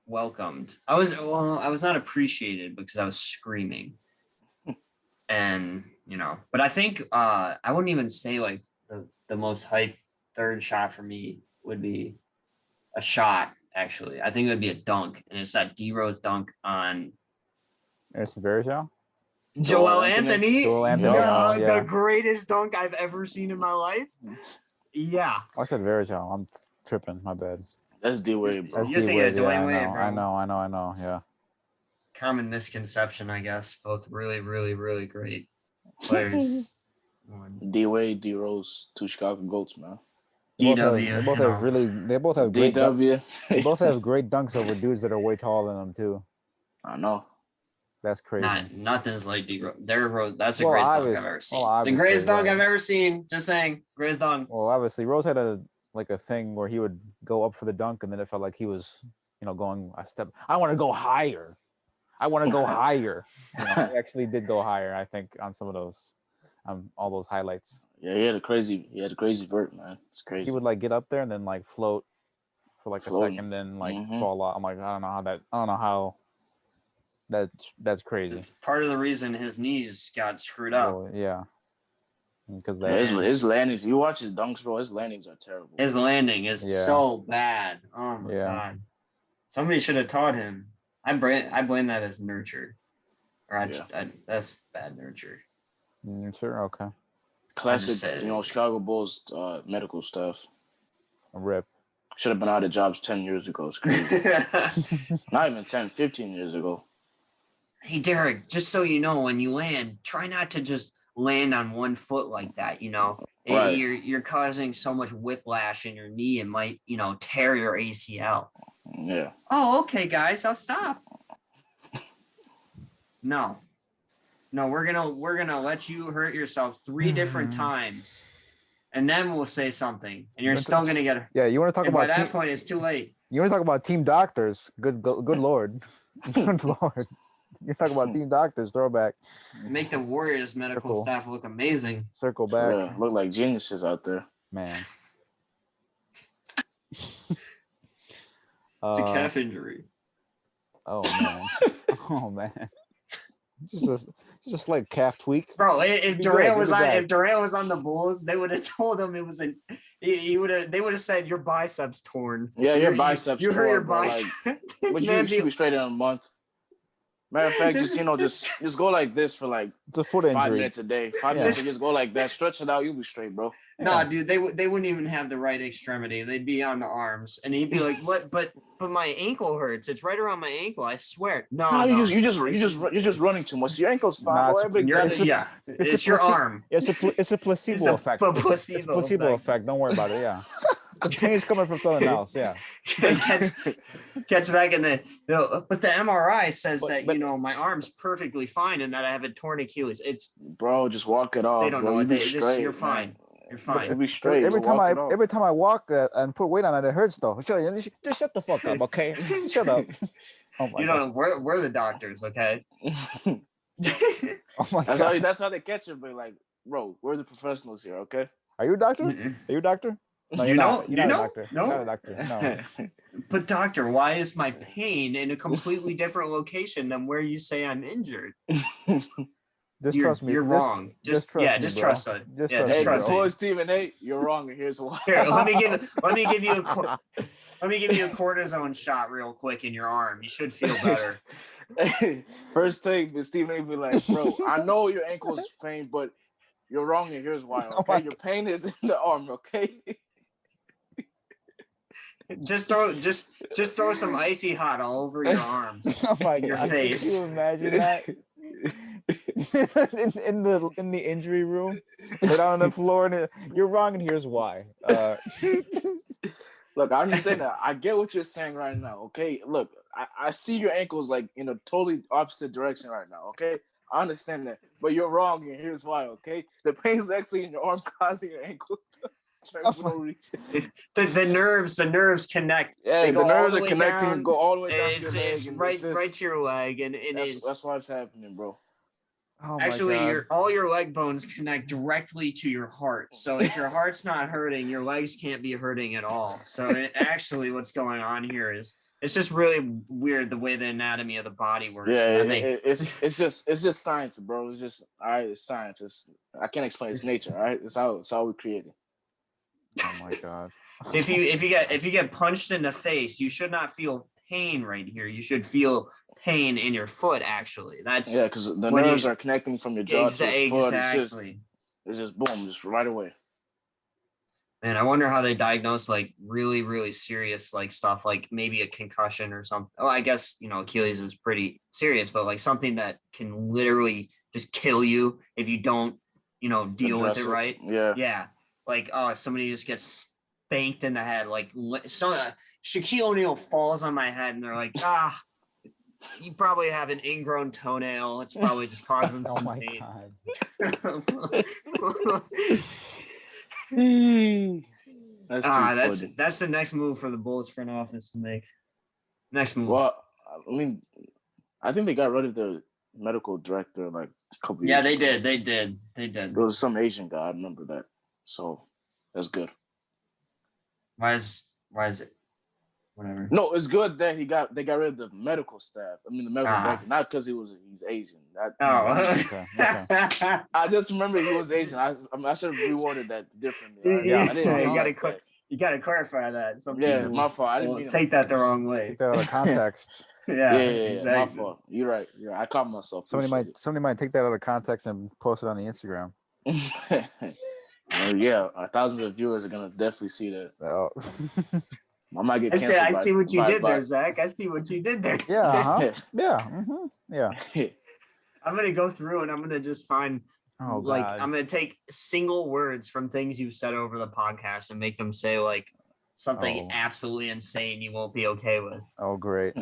welcomed. I was not appreciated because I was screaming. And, but I think I wouldn't even say like the most hype third shot for me would be a shot Actually, I think it would be a dunk, and it's that D Rose dunk on It's Varejao. Joel Anthony. Joel Anthony, Yeah, yeah. the greatest dunk I've ever seen in my life. Yeah. I said Varejao. I'm tripping. My bad. That's D-Wade, bro. That's You're thinking of D-Wade. Yeah, Dwayne I Wade, know. bro. I know. Yeah. Common misconception, I guess. Both really, really, really great players. D-Wade, D-Rose, 2 Chicago GOATs, man. DW. They both have great. DW. They both have great dunks over dudes that are way taller than them too. I know. That's crazy. Nothing's like D Rose. That's the Well, greatest dunk I've ever seen. It's the greatest dunk I've ever seen. Just saying, greatest dunk. Well, obviously, Rose had a thing where he would go up for the dunk, and then it felt like he was, going a step. I want to go higher. I want to go higher. He actually did go higher, I think, on some of those, all those highlights. Yeah, he had a crazy vert, man. It's crazy. He would get up there and then float for a second, then fall off. I'm like, I don't know how. That's crazy. It's part of the reason his knees got screwed up. Well, yeah. Because his landings, you watch his dunks, bro. His landings are terrible. His landing is so bad. Oh my god! Somebody should have taught him. I blame that as nurture, or that's bad nurture. Nurture, okay. Classic, Chicago Bulls medical stuff. A rip. Should have been out of jobs 10 years ago. It's crazy. Not even 10, 15 years ago. Hey, Derek, just so you know, when you land, try not to just land on one foot like that, Right. You're causing so much whiplash in your knee, it might, tear your ACL. Yeah. Oh, okay, guys, I'll stop. No, we're gonna let you hurt yourself 3 different times, and then we'll say something, and you're still gonna get. Yeah, you want to talk about? By that point, it's too late. You want to talk about team doctors? Good Lord, good Lord. You talk about team doctors, throwback. Make the Warriors medical staff look amazing. Circle back. Yeah, look like geniuses out there. Man. It's a calf injury. Oh man. Just a slight calf tweak. Bro, if Durant was on the Bulls, they would have told him it was they would have said your biceps torn. Yeah, your biceps you torn. hurt your biceps. But you should be straight in a month. Matter of fact, just go like this for it's a foot injury. 5 minutes a day. 5 minutes and just go like that. Stretch it out, you'll be straight, bro. No, dude, they wouldn't even have the right extremity. They'd be on the arms, and he'd be like, "What? But my ankle hurts. It's right around my ankle. I swear." No, you're just running too much. Your ankle's fine. It's your arm. It's a placebo effect. It's a placebo effect. Don't worry about it. Yeah. The pain's coming from something else. Yeah. Gets back in but the MRI says that my arm's perfectly fine and that I have a torn Achilles. It's bro, just walk it off. They don't know what you're fine. You're fine. You'll be straight. Every time I walk and put weight on it hurts though. Just shut the fuck up, okay? Shut up. Oh my God. We're the doctors, okay? Oh my God. That's how they catch it, but bro, we're the professionals here, okay? Are you a doctor? Mm-mm. Are you a doctor? No, you're not a doctor. No. You're not a doctor. No. But doctor, why is my pain in a completely different location than where you say I'm injured? Trust me. You're wrong. Just trust it. Just trust me. Stephen A, you're wrong, and here's why. Here, let me give you a cortisone shot real quick in your arm. You should feel better. First thing, Stephen A be like, bro, I know your ankle is pain, but you're wrong, and here's why. Okay, your pain is in the arm. Okay. Just throw some icy hot all over your arms. Oh my God. Your face. Can you imagine that? in the injury room, put on the floor, and you're wrong, and here's why. Look, I understand that. I get what you're saying right now. Okay, look, I see your ankles in a totally opposite direction right now. Okay, I understand that, but you're wrong, and here's why. Okay, the pain's actually in your arm, causing your ankles. The nerves connect. Yeah, the nerves are connecting and go all the way down to your leg. It's right to your leg, and that's why it's happening, bro. Oh actually, all your leg bones connect directly to your heart. So if your heart's not hurting, your legs can't be hurting at all. So actually, what's going on here is it's just really weird the way the anatomy of the body works. Yeah, it's just science, bro. It's just it's science. I can't explain its nature. All right, it's how we create it. Oh my God. if you get punched in the face, you should not feel pain right here. You should feel pain in your foot. Actually, that's because the when nerves are connecting from your jaw to your foot. exactly. It's just boom, just right away. Man, I wonder how they diagnose like really, really serious like stuff, like maybe a concussion or something. Oh, I guess Achilles is pretty serious, but like something that can literally just kill you if you don't, deal with it right. Yeah. Yeah. Like, oh, somebody just gets spanked in the head. Like, so Shaquille O'Neal falls on my head, and they're like, you probably have an ingrown toenail. It's probably just causing some pain. That's the next move for the Bulls front office to make. Next move. Well, I mean, I think they got rid of the medical director like a couple years ago. They did. There was some Asian guy. I remember that. So that's good. Why is it? Whatever. No, it's good that they got rid of the medical staff. I mean, the medical director, not because he's Asian. Okay. I just remember he was Asian. I should have reworded that differently. You got to clarify that. My fault. I didn't mean take that the wrong way. Take that out of context. Yeah, exactly. My fault. You're right. I caught myself. Somebody might take that out of context and post it on the Instagram. Yeah, thousands of viewers are gonna definitely see that. Oh. I might get canceled. I see what you did there, Zach. I see what you did there. Yeah. Uh-huh. Yeah. Mm-hmm. Yeah. I'm gonna go through and I'm gonna just find I'm gonna take single words from things you've said over the podcast and make them say like something absolutely insane you won't be okay with. Oh, great.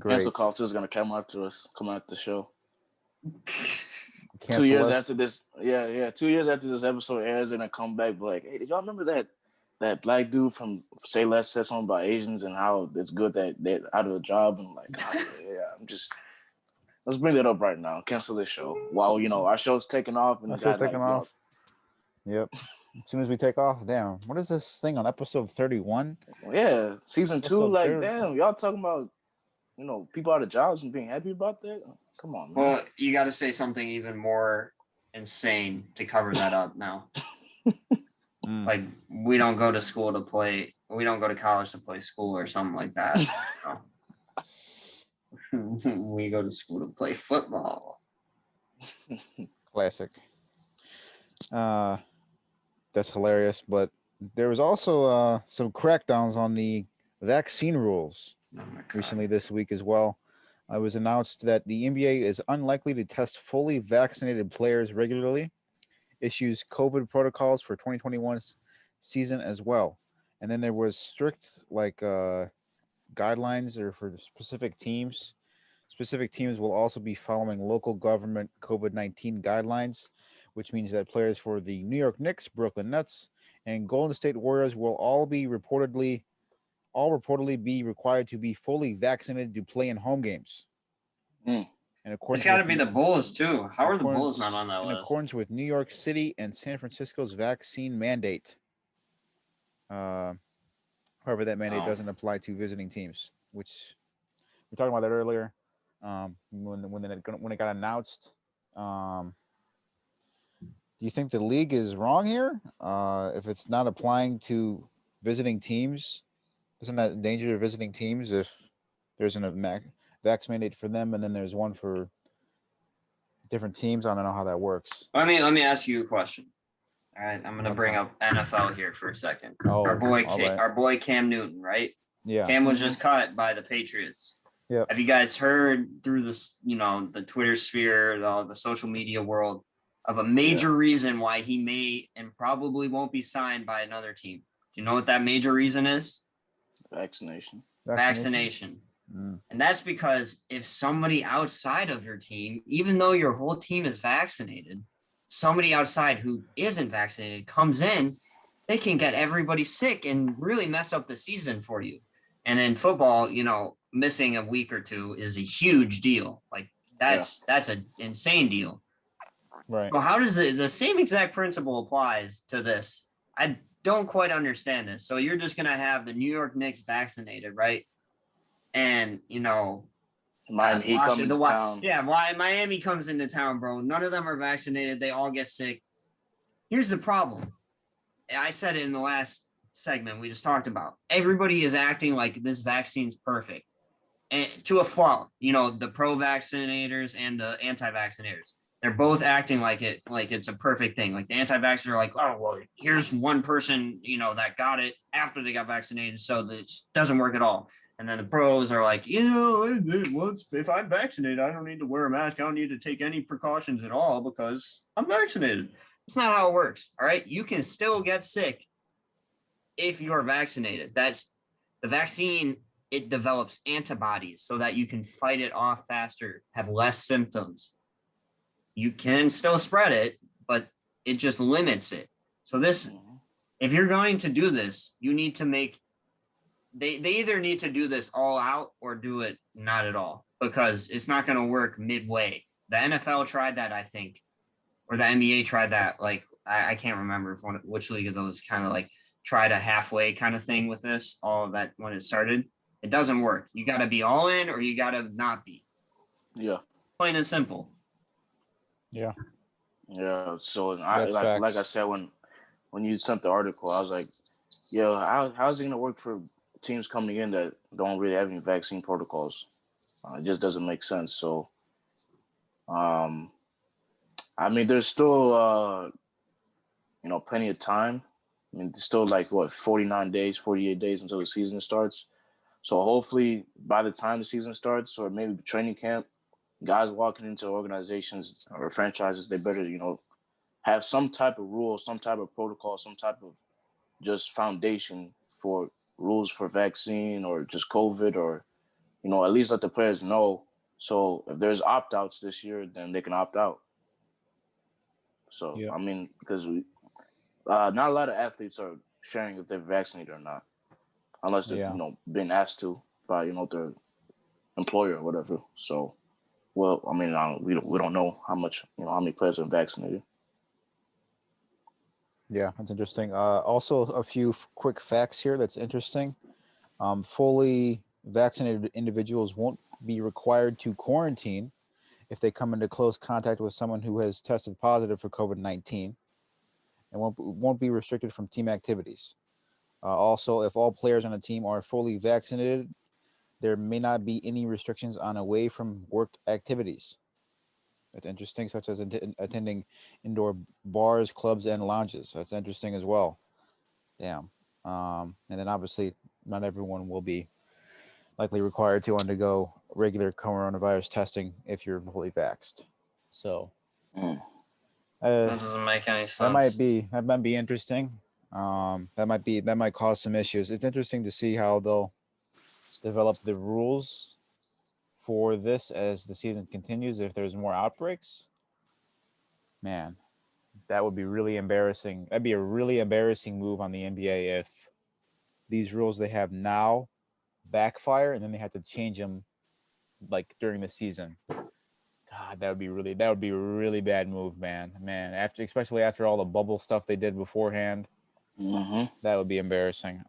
Cancel culture is gonna come after us. Come out the show. 2 years after this, 2 years after this episode airs, they're gonna come back like, hey, did y'all remember that black dude from Say Less said something about Asians and how it's good that they're out of a job? And like, let's bring that up right now. Cancel this show while our show's taking off and off. Yep. As soon as we take off, damn. What is this thing on episode 31? Yeah, season 2. Like, damn, y'all talking about people out of jobs and being happy about that? Come on, man. Well, you got to say something even more insane to cover that up now. Like, we don't go to college to play school or something like that. We go to school to play football. Classic. That's hilarious. But there was also some crackdowns on the vaccine rules recently this week as well. It was announced that the NBA is unlikely to test fully vaccinated players regularly, issues COVID protocols for 2021's season as well. And then there was strict guidelines or for specific teams. Specific teams will also be following local government COVID-19 guidelines, which means that players for the New York Knicks, Brooklyn Nets, and Golden State Warriors will all reportedly be required to be fully vaccinated to play in home games. And it's got to be the Bulls too. How are the Bulls not on that list? In accordance with New York City and San Francisco's vaccine mandate. However, that mandate doesn't apply to visiting teams, which we were talking about that earlier. When it got announced, do you think the league is wrong here? If it's not applying to visiting teams, isn't that endanger of visiting teams if there's a vax mandate for them and then there's one for different teams? I don't know how that works. Let me ask you a question. All right, I'm gonna bring up NFL here for a second. Our boy Cam Newton, right? Yeah. Cam was just cut by the Patriots. Yeah. Have you guys heard through this, the Twitter sphere, the social media world, of a major reason why he may and probably won't be signed by another team? Do you know what that major reason is? Vaccination. And that's because if somebody outside of your team, even though your whole team is vaccinated, somebody outside who isn't vaccinated comes in, they can get everybody sick and really mess up the season for you. And in football, missing a week or two is a huge deal. Like that's an insane deal. Right. Well, how does the same exact principle applies to this? I don't quite understand this. So you're just going to have the New York Knicks vaccinated, right? And, Miami comes into town. Yeah, Miami comes into town, bro. None of them are vaccinated. They all get sick. Here's the problem. I said it in the last segment we just talked about. Everybody is acting like this vaccine's perfect, and to a fault. You know, the pro-vaccinators and the anti-vaccinators. They're both acting like it's a perfect thing. Like the anti-vaxxers are like, oh well, here's one person, you know, that got it after they got vaccinated, so that doesn't work at all. And then the pros are like, you know, once if I'm vaccinated, I don't need to wear a mask. I don't need to take any precautions at all because I'm vaccinated. It's not how it works. All right. You can still get sick if you're vaccinated. That's the vaccine. It develops antibodies so that you can fight it off faster, have less symptoms. You can still spread it, but it just limits it. So this, if you're going to do this, you need to make, they either need to do this all out or do it not at all, because it's not going to work midway. The NFL tried that, I think, or the NBA tried that. Like, I can't remember which league of those kind of like tried a halfway kind of thing with this, all of that when it started. It doesn't work. You got to be all in or you got to not be. Yeah. Plain and simple. Yeah. Yeah. So That's like I facts. said, when you sent the article, I was like, yeah, how's it gonna work for teams coming in that don't really have any vaccine protocols? It just doesn't make sense. So, I mean, there's still plenty of time. I mean, there's still like 49 days, 48 days until the season starts. So hopefully by the time the season starts, or maybe training camp, guys walking into organizations or franchises, they better, have some type of rule, some type of protocol, some type of just foundation for rules for vaccine or just COVID, or, at least let the players know. So if there's opt-outs this year, then they can opt out. So, Yeah. I mean, because not a lot of athletes are sharing if they're vaccinated or not, unless they're, being asked to by, their employer or whatever. So, well, I mean, we don't know how much, how many players are vaccinated. Yeah, that's interesting. Also, a few quick facts here that's interesting. Fully vaccinated individuals won't be required to quarantine if they come into close contact with someone who has tested positive for COVID-19, and won't be restricted from team activities. Also, if all players on a team are fully vaccinated, there may not be any restrictions on away from work activities. That's interesting, such as attending indoor bars, clubs, and lounges. That's interesting as well. Damn. And then obviously, not everyone will be likely required to undergo regular coronavirus testing if you're fully vaxxed. So That doesn't make any sense. that might be interesting. That might cause some issues. It's interesting to see how they'll develop the rules for this as the season continues. If there's more outbreaks, man, that would be really embarrassing. That'd be a really embarrassing move on the NBA if these rules they have now backfire and then they have to change them like during the season. God, that would be a really bad move, man. Especially after all the bubble stuff they did beforehand, that would be embarrassing.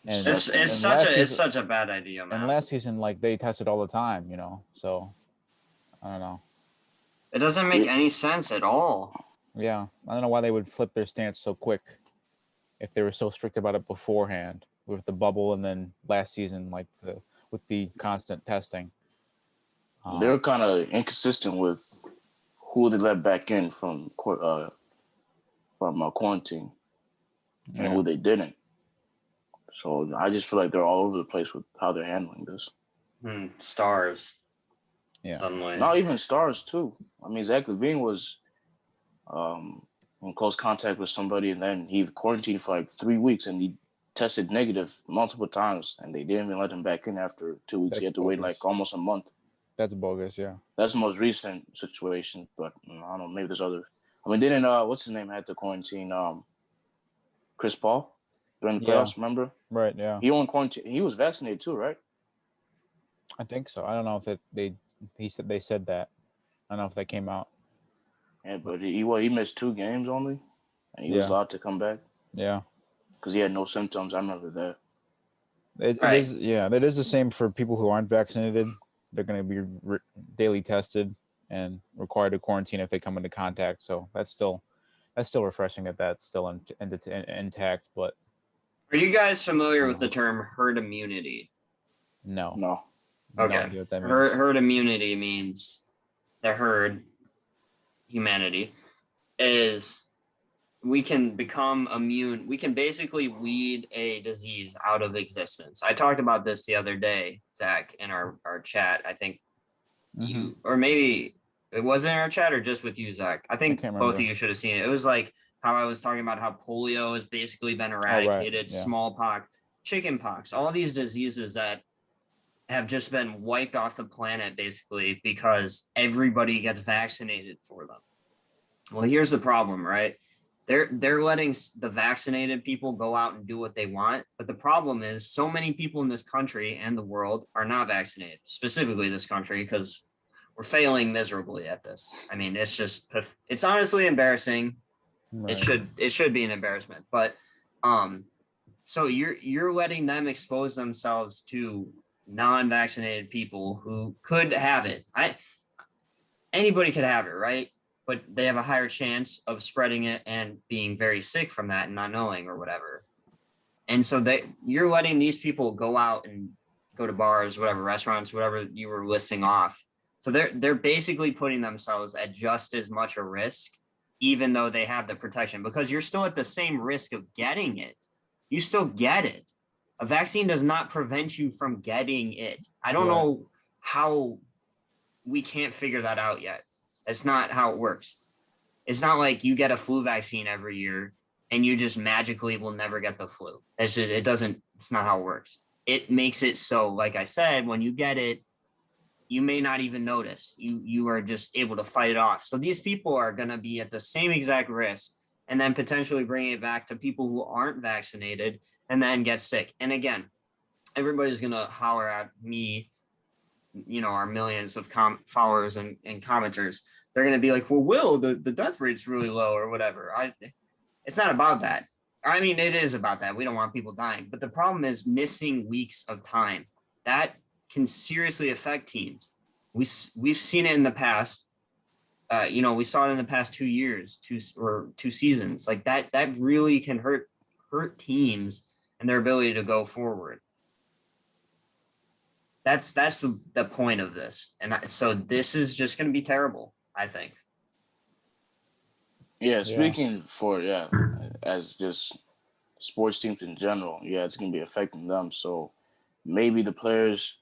It's such a bad idea, man. And last season, like they tested all the time, So I don't know. It doesn't make any sense at all. Yeah, I don't know why they would flip their stance so quick if they were so strict about it beforehand with the bubble, and then last season, with the constant testing. They're kind of inconsistent with who they let back in from quarantine and who they didn't. So I just feel like they're all over the place with how they're handling this. Stars. Yeah. Suddenly. Not even stars too. I mean, Zach LaVine was in close contact with somebody, and then he quarantined for like 3 weeks, and he tested negative multiple times, and they didn't even let him back in after 2 weeks. He had to wait like almost a month. That's bogus, yeah. That's the most recent situation, but I don't know. Maybe there's other. I mean, didn't what's his name had to quarantine? Chris Paul during the playoffs. Remember? Right. Yeah. He only quarantined. He was vaccinated too, right? I think so. I don't know if they said that. I don't know if that came out. Yeah, but he missed 2 games only, and he was allowed to come back. Yeah. Because he had no symptoms. I remember that. It is. Yeah, that is the same for people who aren't vaccinated. They're going to be daily tested and required to quarantine if they come into contact. So that's still that's still refreshing that that's still intact. But Are you guys familiar with the term herd immunity? no, No. no Okay. idea what that means. Herd immunity means the herd, humanity, is we can become immune. We can basically weed a disease out of existence. I talked about this the other day, Zach, in our chat. I think you, or maybe it was in our chat or just with you, Zach. I think can't both of remember. you should have seen it. It was like how I was talking about how polio has basically been eradicated, yeah. smallpox, chickenpox, all these diseases that have just been wiped off the planet basically because everybody gets vaccinated for them. Well, here's the problem, right? They're letting the vaccinated people go out and do what they want, but the problem is so many people in this country and the world are not vaccinated, specifically this country, because we're failing miserably at this. I mean, it's honestly embarrassing. Right. It should be an embarrassment, but so you're letting them expose themselves to non-vaccinated people who could have it. Anybody could have it, right? But they have a higher chance of spreading it and being very sick from that and not knowing or whatever. And so you're letting these people go out and go to bars, whatever, restaurants, whatever you were listing off. So they're basically putting themselves at just as much a risk, even though they have the protection, because you're still at the same risk of getting it. You still get it. A vaccine does not prevent you from getting it. I don't know how we can't figure that out yet. That's not how it works. It's not like you get a flu vaccine every year and you just magically will never get the flu. It's not how it works. It makes it so, like I said, when you get it, you may not even notice. You are just able to fight it off. So these people are going to be at the same exact risk and then potentially bring it back to people who aren't vaccinated and then get sick. And again, everybody's going to holler at me, our millions of followers and commenters. They're going to be like, well, the death rate's really low or whatever. It's not about that. I mean, it is about that. We don't want people dying. But the problem is missing weeks of time. That can seriously affect teams. We've seen it in the past. We saw it in the past 2 years, two seasons. Like that really can hurt teams and their ability to go forward. That's the point of this. And so this is just going to be terrible, I think. Yeah, speaking as just sports teams in general, it's going to be affecting them. So maybe the players,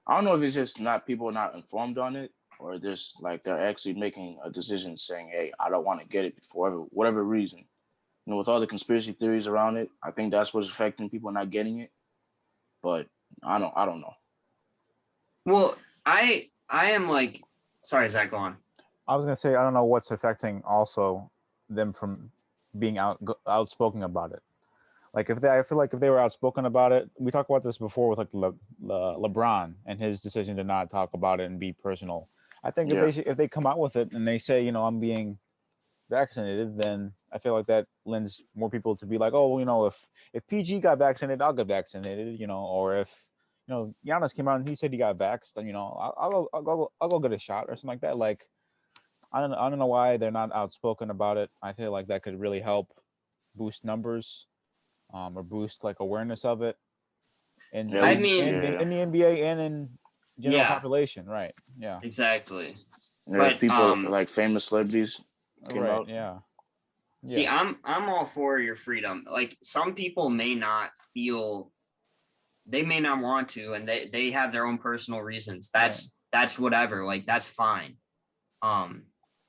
I don't know if it's just people not informed on it, or just like they're actually making a decision saying, hey, I don't want to get it for whatever reason. With all the conspiracy theories around it, I think that's what's affecting people not getting it. But I don't know. Well, I am like, sorry, Zach, go on. I was gonna say I don't know what's affecting also them from being outspoken about it. Like I feel like if they were outspoken about it, we talked about this before with like LeBron and his decision to not talk about it and be personal. I think if they come out with it and they say, I'm being vaccinated, then I feel like that lends more people to be like, oh, if PG got vaccinated, I'll get vaccinated, or if Giannis came out and he said he got vaxxed, then I'll go get a shot or something like that. Like I don't know why they're not outspoken about it. I feel like that could really help boost numbers, or boost like awareness of it, in the NBA and in general population, right? Yeah, exactly. But people like famous celebrities came out. Yeah. See, I'm all for your freedom. Like some people may not feel, they may not want to, and they have their own personal reasons. That's whatever. Like that's fine.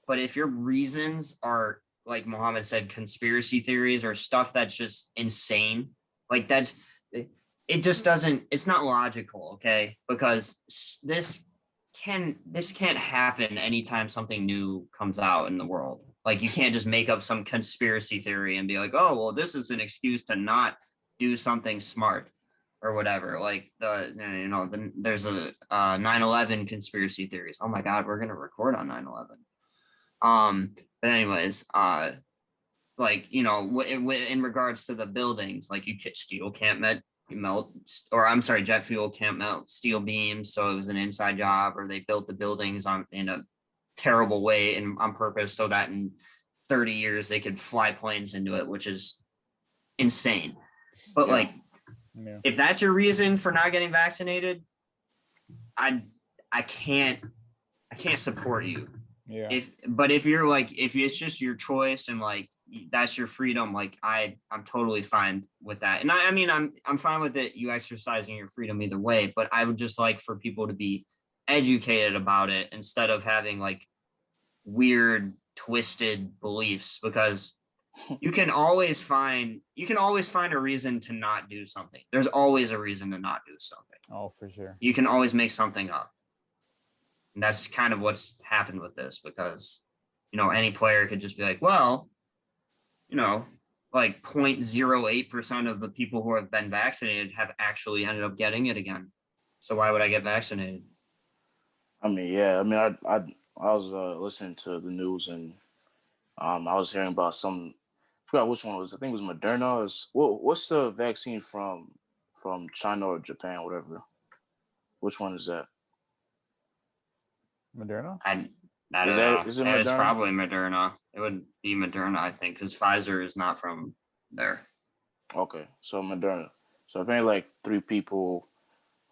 But if your reasons are, like Mohammed said, conspiracy theories or stuff that's just insane, like it just doesn't, it's not logical, okay? Because this can't happen anytime something new comes out in the world. Like you can't just make up some conspiracy theory and be like, oh, well, this is an excuse to not do something smart or whatever. Like there's a 9/11 conspiracy theories. Oh my God, we're gonna record on 9/11. But anyways, in regards to the buildings, like steel can't melt, or I'm sorry, jet fuel can't melt steel beams, so it was an inside job, or they built the buildings in a terrible way and on purpose so that in 30 years they could fly planes into it, which is insane. But Yeah. like, Yeah. if that's your reason for not getting vaccinated, I can't support you. Yeah. If you're like, if it's just your choice and like that's your freedom, like I'm totally fine with that. And I mean I'm fine with it, you exercising your freedom either way, but I would just like for people to be educated about it instead of having like weird twisted beliefs, because you can always find a reason to not do something. There's always a reason to not do something. Oh, for sure. You can always make something up. And that's kind of what's happened with this, because, you know, any player could just be like, well, you know, like 0.08% of the people who have been vaccinated have actually ended up getting it again. So why would I get vaccinated? I mean, yeah. I mean, I was listening to the news and I was hearing about some. I forgot which one it was. I think it was Moderna. What's the vaccine from China or Japan, whatever? Which one is that? Moderna? I don't know. Is it It's Moderna? probably Moderna. It would be Moderna, I think, because Pfizer is not from there. Okay, so Moderna. So apparently, like 3 people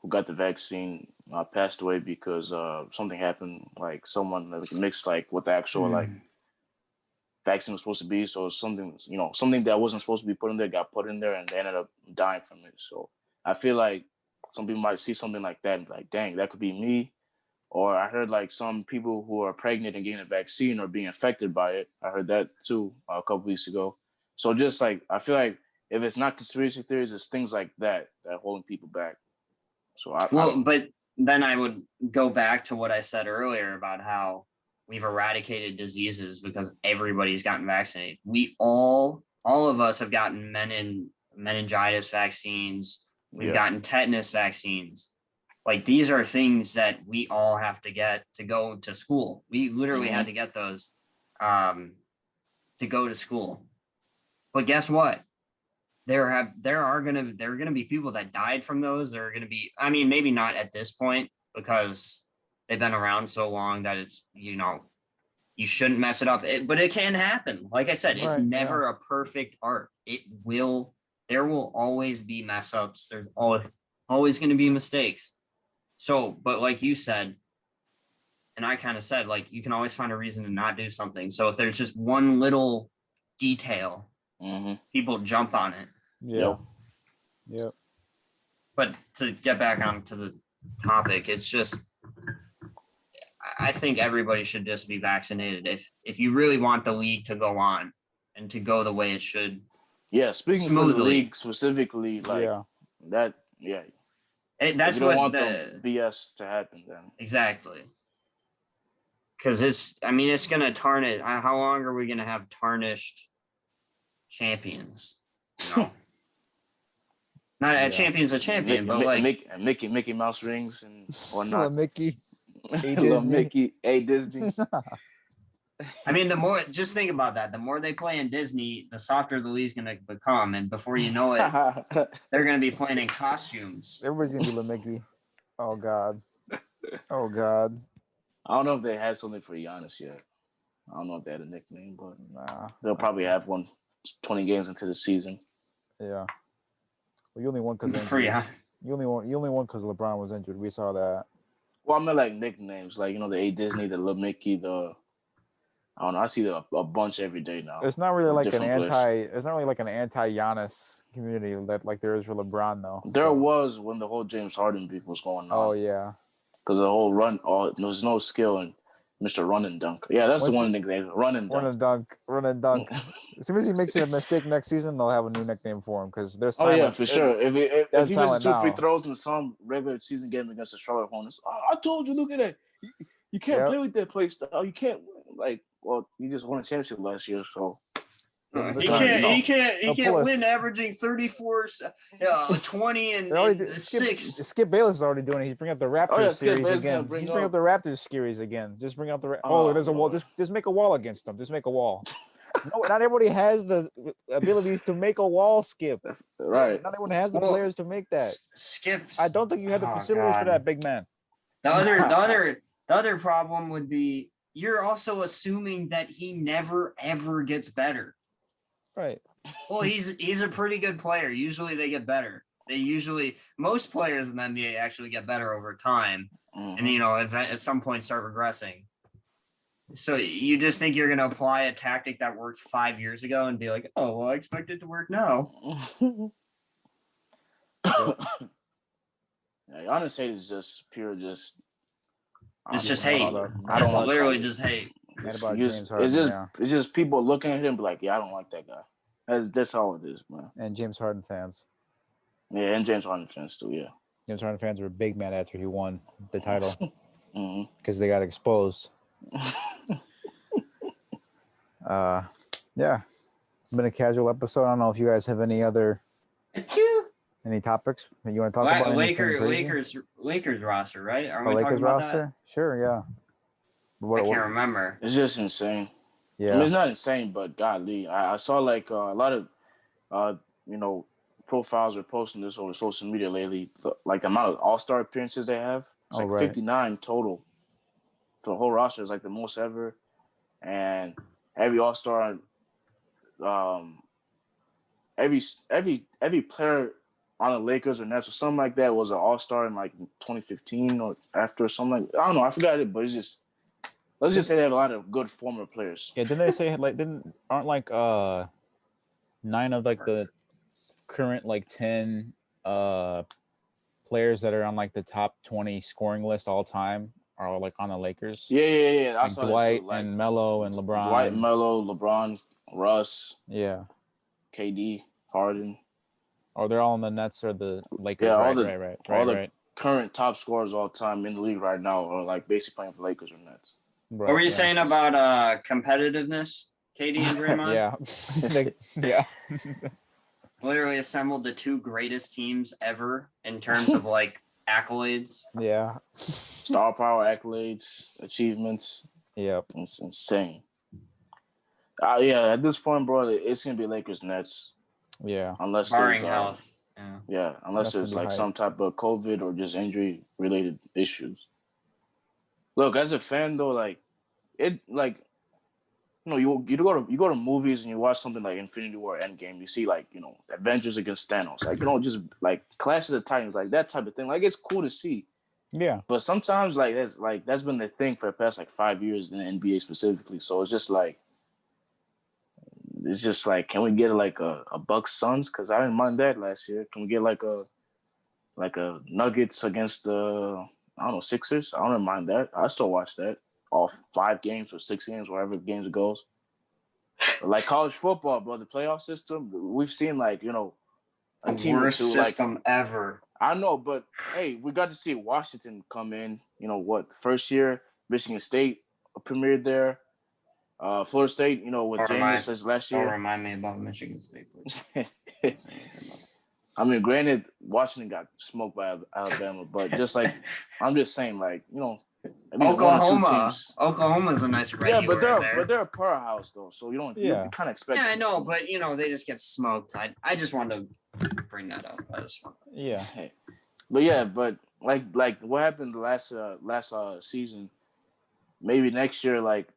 who got the vaccine passed away because something happened. Like someone mixed like what the actual like vaccine was supposed to be. So something, you know, something that wasn't supposed to be put in there got put in there, and they ended up dying from it. So I feel like some people might see something like that and be like, dang, that could be me. Or I heard like some people who are pregnant and getting a vaccine or being affected by it. I heard that too a couple weeks ago. So just like, I feel like if it's not conspiracy theories, it's things like that holding people back. So but then I would go back to what I said earlier about how we've eradicated diseases because everybody's gotten vaccinated. We all of us have gotten meningitis vaccines. We've gotten tetanus vaccines. Like, these are things that we all have to get to go to school. We literally had to get those to go to school. But guess what? There are gonna be people that died from those. There are gonna be, I mean, maybe not at this point because they've been around so long that it's, you know, you shouldn't mess it up. But it can happen. Like I said, it's never a perfect art. There will always be mess ups. There's always going to be mistakes. So, but like you said, and I kind of said, like, you can always find a reason to not do something. So if there's just one little detail, people jump on it. Yeah. Yep. But to get back onto the topic, it's just, I think everybody should just be vaccinated if you really want the league to go on and to go the way it should. Yeah, speaking smoothly. for the league specifically, like that, that's if you don't what want the BS to happen, then exactly. Because it's going to tarnish. How long are we going to have tarnished champions? You know, not a champion's a champion, but like Mickey Mouse rings and whatnot. Mickey. Mickey, Disney. I mean, just think about that. The more they play in Disney, the softer the league's going to become. And before you know it, they're going to be playing in costumes. Everybody's going to be Mickey. Oh, God. Oh, God. I don't know if they had something for Giannis yet. I don't know if they had a nickname, but they'll probably have one 20 games into the season. Yeah. Well, you only won because you only won because LeBron was injured. We saw that. Well, I mean, like nicknames, like, you know, the A Disney, the Lil Mickey, I don't know. I see a bunch every day now. It's not really like It's not really like an anti-Giannis community that like there is for LeBron though. There was when the whole James Harden beef was going on. Oh yeah. Because the whole there's no skill in Mr. Run and Dunk. Yeah, that's the one nickname. Run and Dunk. Run and Dunk. As soon as he makes a mistake next season, they'll have a new nickname for him because there's. Oh yeah, for sure. If he misses 2 free throws in some regular season game against the Charlotte Hornets, I told you, look at that. You can't play with that play style. You can't you just won a championship last year, so. He can't win averaging 34, 20, and 6. Skip Bayless is already doing it. He's bringing up the Raptors series again. He's bringing up the Raptors series again. Just bring up the there's a wall. Just make a wall against them. Just make a wall. No, not everybody has the abilities to make a wall, Skip. Right. Not everyone has the players to make that. Skip. I don't think you have the facilities for that, big man. The other problem would be you're also assuming that he never ever gets better. Right. Well, he's a pretty good player. Usually they get better. Most players in the NBA actually get better over time, and at some point start regressing. So you just think you're going to apply a tactic that worked 5 years ago and be like, oh, well, I expect it to work now. Giannis hate is just pure, just. It's just hate. I don't like literally just hate. It's just people looking at him and be like, yeah, I don't like that guy. That's all it is, man. And James Harden fans. Yeah, and James Harden fans too. Yeah. James Harden fans were big mad after he won the title because they got exposed. Yeah, it's been a casual episode. I don't know if you guys have any topics that you want to talk about. Lakers roster, right? Are we Lakers talking about roster? That? Sure, yeah. I can't remember. It's just insane. Yeah, I mean, it's not insane, but godly, I saw like a lot of profiles are posting this over social media lately. Like the amount of All-Star appearances they have, it's 59 total. For the whole roster is like the most ever, and every All-Star, every player on the Lakers or Nets or something like that was an All-Star in like 2015 or after or something. I don't know. I forgot it, but it's just. Let's just say they have a lot of good former players. Yeah, didn't they say like aren't like 9 of like the current like 10 players that are on like the top 20 scoring list all time are like on the Lakers? Yeah. Like Dwight and Melo and LeBron. Dwight, Melo, LeBron, Russ. Yeah. KD, Harden. Oh, they're all on the Nets or the Lakers. Yeah, right. All the current top scorers all time in the league right now are like basically playing for Lakers or Nets. Right, what were you saying about competitiveness, KD and Draymond? Yeah. Literally assembled the 2 greatest teams ever in terms of like accolades. Yeah. Star power, accolades, achievements. Yep. It's insane. At this point, bro, it's gonna be Lakers Nets. Yeah. Unless barring health. Yeah, unless there's like some type of COVID or just injury related issues. Look, as a fan though, like it, like you go to movies and you watch something like Infinity War, Endgame. You see like Avengers against Thanos, like just like Clash of the Titans, like that type of thing. Like it's cool to see. Yeah. But sometimes that's been the thing for the past like 5 years in the NBA specifically. So it's just like can we get like a Bucks Suns? Because I didn't mind that last year. Can we get like a Nuggets against Sixers? I don't mind that. I still watch that. All 5 games or 6 games, wherever games it goes. But like college football, bro, the playoff system, we've seen like, a team worst system ever. I know, but hey, we got to see Washington come in, first year, Michigan State premiered there. Florida State, with Jameis last year. Don't remind me about Michigan State, please. I mean, granted, Washington got smoked by Alabama, but just like, I'm just saying, like, Oklahoma's a nice regular. Yeah, but they're a powerhouse though, so you kind of expect. Yeah, I know, but they just get smoked. I just wanted to bring that up. Yeah. But like what happened last season? Maybe next year, like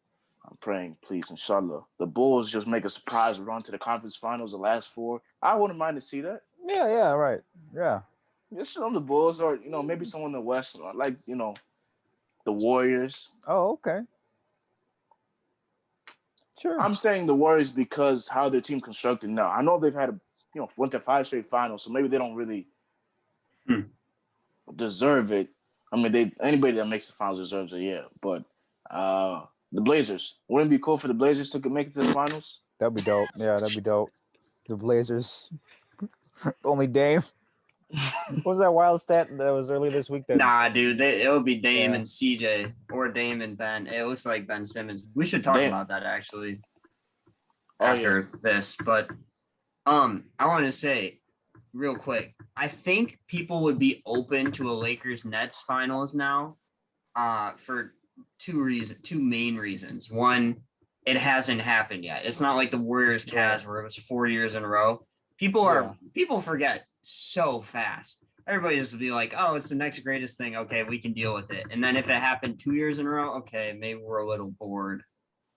I'm praying, please, inshallah, the Bulls just make a surprise run to the conference finals, the last 4. I wouldn't mind to see that. Yeah, right. Yeah. Just on the Bulls, or maybe someone in the West, like the Warriors. Oh, okay. Sure. I'm saying the Warriors because how their team constructed now. I know they've had went to 5 straight finals, so maybe they don't really deserve it. I mean, anybody that makes the finals deserves it, yeah. But the Blazers, wouldn't it be cool for the Blazers to make it to the finals? That'd be dope. Yeah, that'd be dope. The Blazers, only Dame. What was that wild stat that was early this week? Nah, dude, it would be Dame and CJ or Dame and Ben. It looks like Ben Simmons. We should talk about that actually after this. But I want to say real quick, I think people would be open to a Lakers Nets finals now for two main reasons. One, it hasn't happened yet. It's not like the Warriors Cavs where it was 4 years in a row. People forget so fast. everybody just would be like, oh, it's the next greatest thing. Okay, we can deal with it. And then if it happened 2 years in a row, okay, maybe we're a little bored.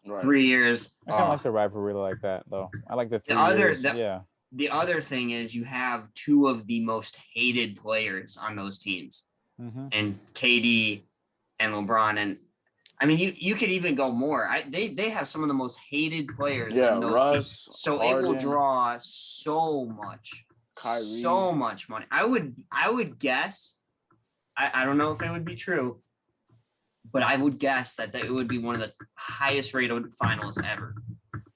Right. 3 years. I kind of like the rivalry like that, though. I like the 3 years. Yeah. The other thing is you have two of the most hated players on those teams, and KD and LeBron. And I mean, you could even go more. They have some of the most hated players in those teams. So Harden, it will draw so much, Kyrie. So much money. I would guess. I don't know if it would be true, but I would guess that it would be one of the highest rated finals ever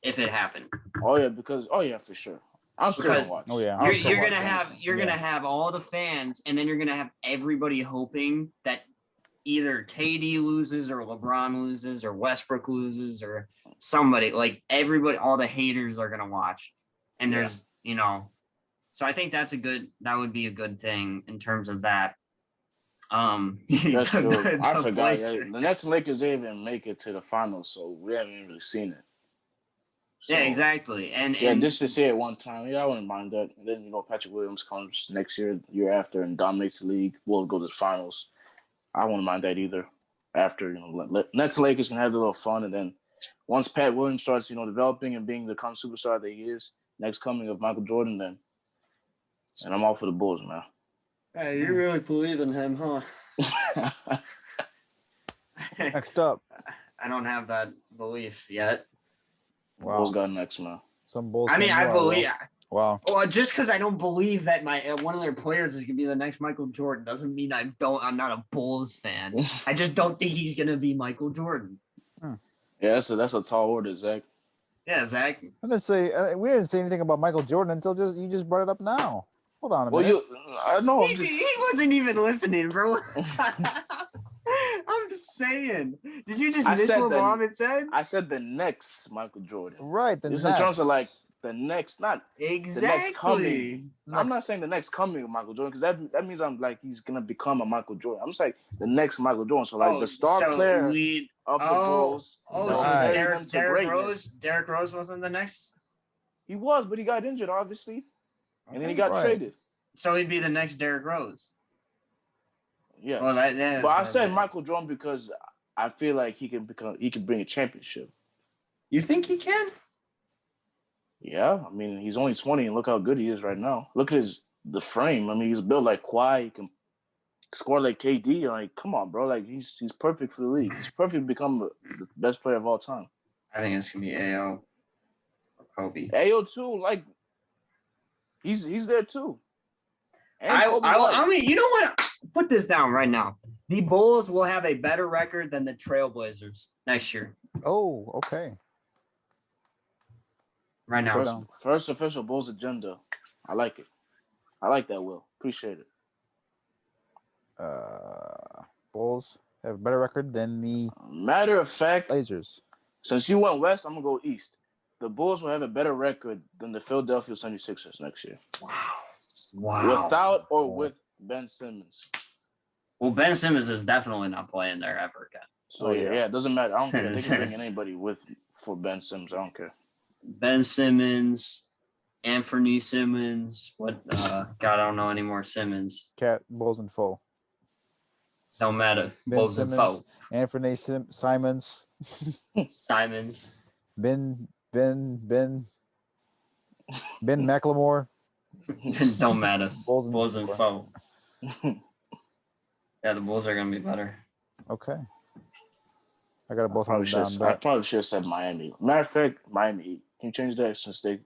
if it happened. Oh yeah, for sure. I'm still gonna watch. Oh yeah, you're gonna have all the fans, and then you're gonna have everybody hoping that either KD loses or LeBron loses or Westbrook loses or somebody. Like everybody, all the haters are gonna watch, and there's so I think that would be a good thing in terms of that. That's true. I forgot. The Nets and Lakers didn't even make it to the finals, so we haven't even really seen it. So, yeah, exactly. And just to see it one time, I wouldn't mind that. And then Patrick Williams comes next year after, and dominates the league. We'll go to the finals. I wouldn't mind that either. After Nets and Lakers can have a little fun, and then once Pat Williams starts developing and being the kind of superstar that he is, next coming of Michael Jordan, then and I'm all for the Bulls, man. Hey, you really believe in him, huh? Next up. I don't have that belief yet. Wow. Bulls got next, man. Some Bulls. I mean, I believe. Wow. Well, just because I don't believe that one of their players is gonna be the next Michael Jordan doesn't mean I'm not a Bulls fan. I just don't think he's gonna be Michael Jordan. Yeah, that's a tall order, Zach. Yeah, Zach. I'm gonna say we didn't say anything about Michael Jordan until you just brought it up now. Hold on a minute. I know. He wasn't even listening, bro. I'm just saying. Did you just miss what Mohammed said? I said the next Michael Jordan. Right. This in terms of like the next, not exactly. The next coming. I'm not saying the next coming of Michael Jordan because that means I'm like he's gonna become a Michael Jordan. I'm just like the next Michael Jordan. So like the star player of the Bulls. So Derrick Rose wasn't the next. He was, but he got injured, obviously, and then he got traded. So he'd be the next Derrick Rose. Yeah. Well, but I said Michael Jordan because I feel like he can bring a championship. You think he can? Yeah, I mean he's only 20 and look how good he is right now. Look at the frame. I mean he's built like Kawhi. He can score like KD. Like come on, bro. Like he's perfect for the league. He's perfect to become the best player of all time. I think it's gonna be AO or Kobe. AO too. Like he's there too. I mean, you know what? Put this down right now. The Bulls will have a better record than the Trailblazers next year. Oh, okay. Right now. First official Bulls agenda. I like it. I like that, Will. Appreciate it. Bulls have a better record than the matter of fact Blazers. Since you went west, I'm gonna go east. The Bulls will have a better record than the Philadelphia 76ers next year. Wow. Without or with Ben Simmons. Well, Ben Simmons is definitely not playing there ever again. So yeah, it doesn't matter. I don't care. They can bring in anybody for Ben Simmons. I don't care. Ben Simmons, Anthony Simmons. God, I don't know any more Simmons. Bulls and foe. Don't matter. Ben Bulls Simmons, and foe. Anthony Simons. Simons. Ben McLemore. Don't matter. Bulls and foe. Yeah, the Bulls are gonna be better. Okay. I got it both on down. I probably should have said Miami. Matter of fact, Miami Heat. Can you change that since they?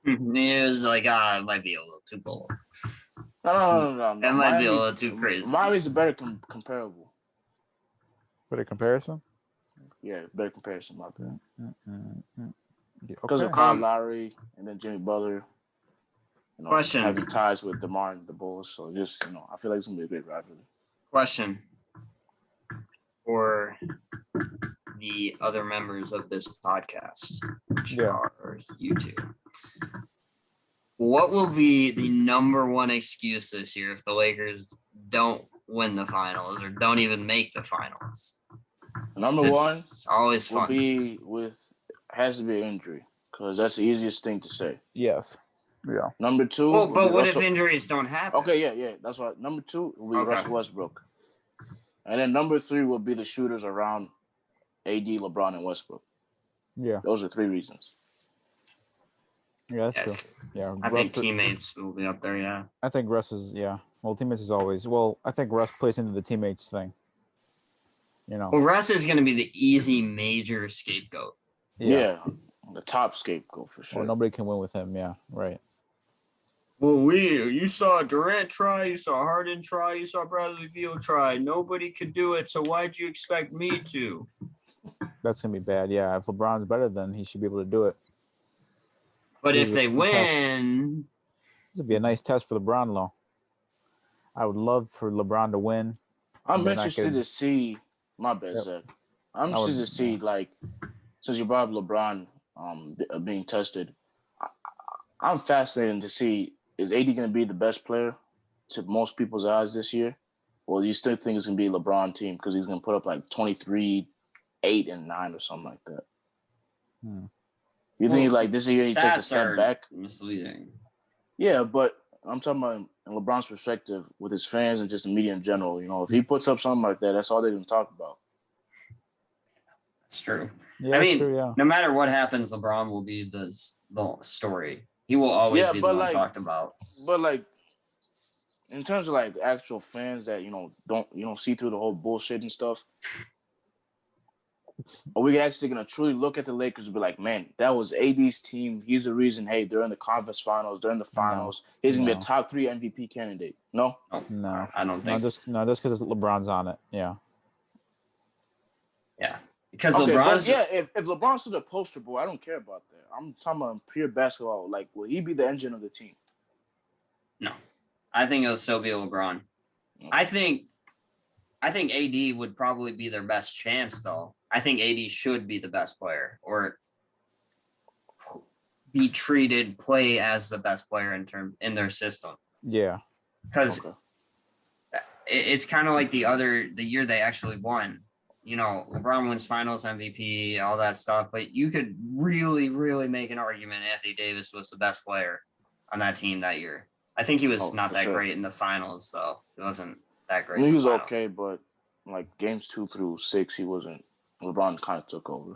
It was like it might be a little too bold. No. That might be a little too crazy. Miami's a better comparable. Better comparison? Yeah, better comparison, my opinion. Because of Kyle Lowry and then Jimmy Butler. Question. Having ties with DeMar and the Bulls. So just, I feel like it's going to be a great rivalry. Question for the other members of this podcast, which are you two. What will be the number one excuse this year if the Lakers don't win the finals or don't even make the finals? Number one always fun. Has to be an injury because that's the easiest thing to say. Yes. Yeah. Number 2. Well, would but be what Russell. if injuries don't happen? Okay, yeah. That's right. Number 2 will be Okay. Russell Westbrook. And then number 3 will be the shooters around AD, LeBron, and Westbrook. Yeah. Those are 3 reasons. Yeah, that's Yes. true. Yeah. I think teammates will be up there. Yeah. I think Russ is Well, teammates is always I think Russ plays into the teammates thing. You know. Well, Russ is going to be the easy major scapegoat. Yeah. The top scapegoat for sure. Well, nobody can win with him. Yeah. Right. Well, you saw Durant try, you saw Harden try, you saw Bradley Beal try. Nobody could do it, so why'd you expect me to? That's gonna be bad. Yeah. If LeBron's better, then he should be able to do it. But This if is they a win, This would be a nice test for LeBron, though. I would love for LeBron to win. I'm interested to see. My bad, Yep. Zach. I'm interested to see, like, since you brought up LeBron being tested, I'm fascinated to see, is AD going to be the best player to most people's eyes this year? Or do you still think it's going to be a LeBron team because he's going to put up like 23, 8, and 9 or something like that? You think like this year he takes a step back? Misleading. Yeah, but I'm talking about in LeBron's perspective with his fans and just the media in general. You know, if he puts up something like that, that's all they're going to talk about. That's true. Yeah, I mean, true, yeah. no matter what happens, LeBron will be the story. He will always be the one talked about. But like, in terms of like actual fans that don't see through the whole bullshit and stuff, are we actually gonna truly look at the Lakers and be like, man, that was AD's team. He's the reason. Hey, they're in the conference finals. They're in the finals. He's gonna be a top 3 MVP candidate. No, no, I don't think. just because LeBron's on it. Yeah. Yeah, because okay, LeBron's. If LeBron's to the poster boy, I don't care about that. I'm talking about pure basketball. Like, will he be the engine of the team? No, I think it'll still be LeBron. Okay. I think AD would probably be their best chance, though. I think AD should be the best player or be treated, play as the best player in their system. Yeah. Because it's kind of like the year they actually won. You know, LeBron wins finals MVP, all that stuff, but you could really, really make an argument Anthony Davis was the best player on that team that year. I think he was not that great in the finals, though. He wasn't that great. He was okay, but like games 2 through 6, he wasn't. LeBron kind of took over.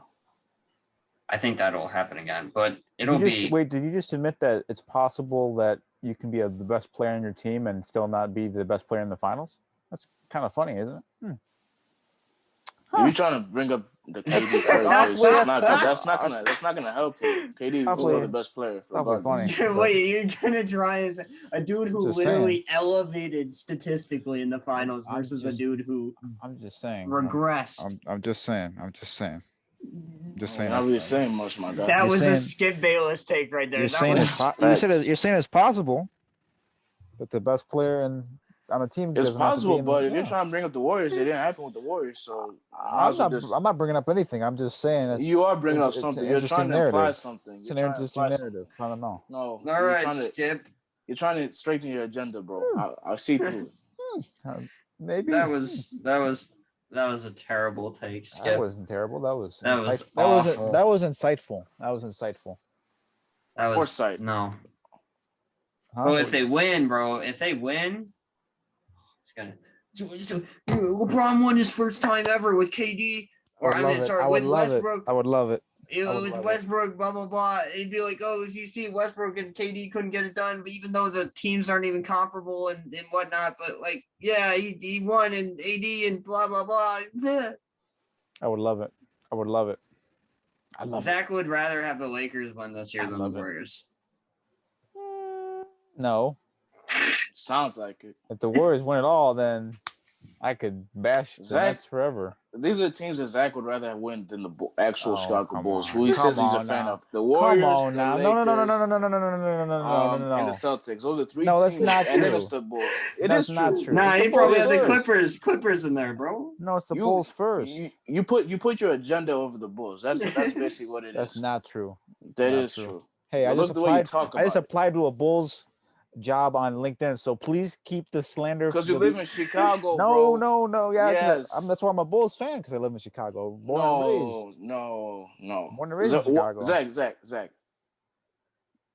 I think that'll happen again, but it'll be. Wait, did you just admit that it's possible that you can be the best player on your team and still not be the best player in the finals? That's kind of funny, isn't it? Huh. You're trying to bring up the KD player. That's not gonna help you. KD was still the best player. Funny. Wait, you're gonna try as a dude who literally elevated statistically in the finals versus a dude who I'm just saying regressed. I'm just saying. Just saying. Not really saying much, my guy. That was a Skip Bayless take right there. You're saying it's possible that the best player on the team. It's possible, but if you're trying to bring up the Warriors, it didn't happen with the Warriors. So I'm not bringing up anything. I'm just saying you are bringing up something. You're trying to imply something. It's an interesting narrative. I don't know. No. All right, Skip. You're trying to straighten your agenda, bro. I'll see through it. Maybe that was a terrible take, Skip. That wasn't terrible. That was awful. That was insightful. That was foresight. No. Well, if they win, bro, it's gonna. So LeBron won his first time ever with KD, with Westbrook. I would love it. With Westbrook, blah blah blah. It'd be like, oh, you see, Westbrook and KD couldn't get it done, but even though the teams aren't even comparable and whatnot, but like, yeah, he won and AD and blah blah blah. I would love it. Zach would rather have the Lakers win this year than the Warriors. No. Sounds like it. If the Warriors win it all, then I could bash the Nets forever. These are teams that Zach would rather win than the actual Chicago Bulls, who he says he's a fan of. The Warriors, come on now. No, No. And the Celtics. Those are 3 teams. No, that's not true. And then it's the Bulls. That's not true. Nah, he probably has the Clippers in there, bro. No, it's the Bulls first. You put your agenda over the Bulls. That's basically what it is. That's not true. That is true. Hey, I just applied to a Bulls job on LinkedIn, so please keep the slander. Because you live in Chicago, No. Yeah, yes. That's why I'm a Bulls fan, because I live in Chicago. Born and raised. No. Born and raised in Chicago. Zach.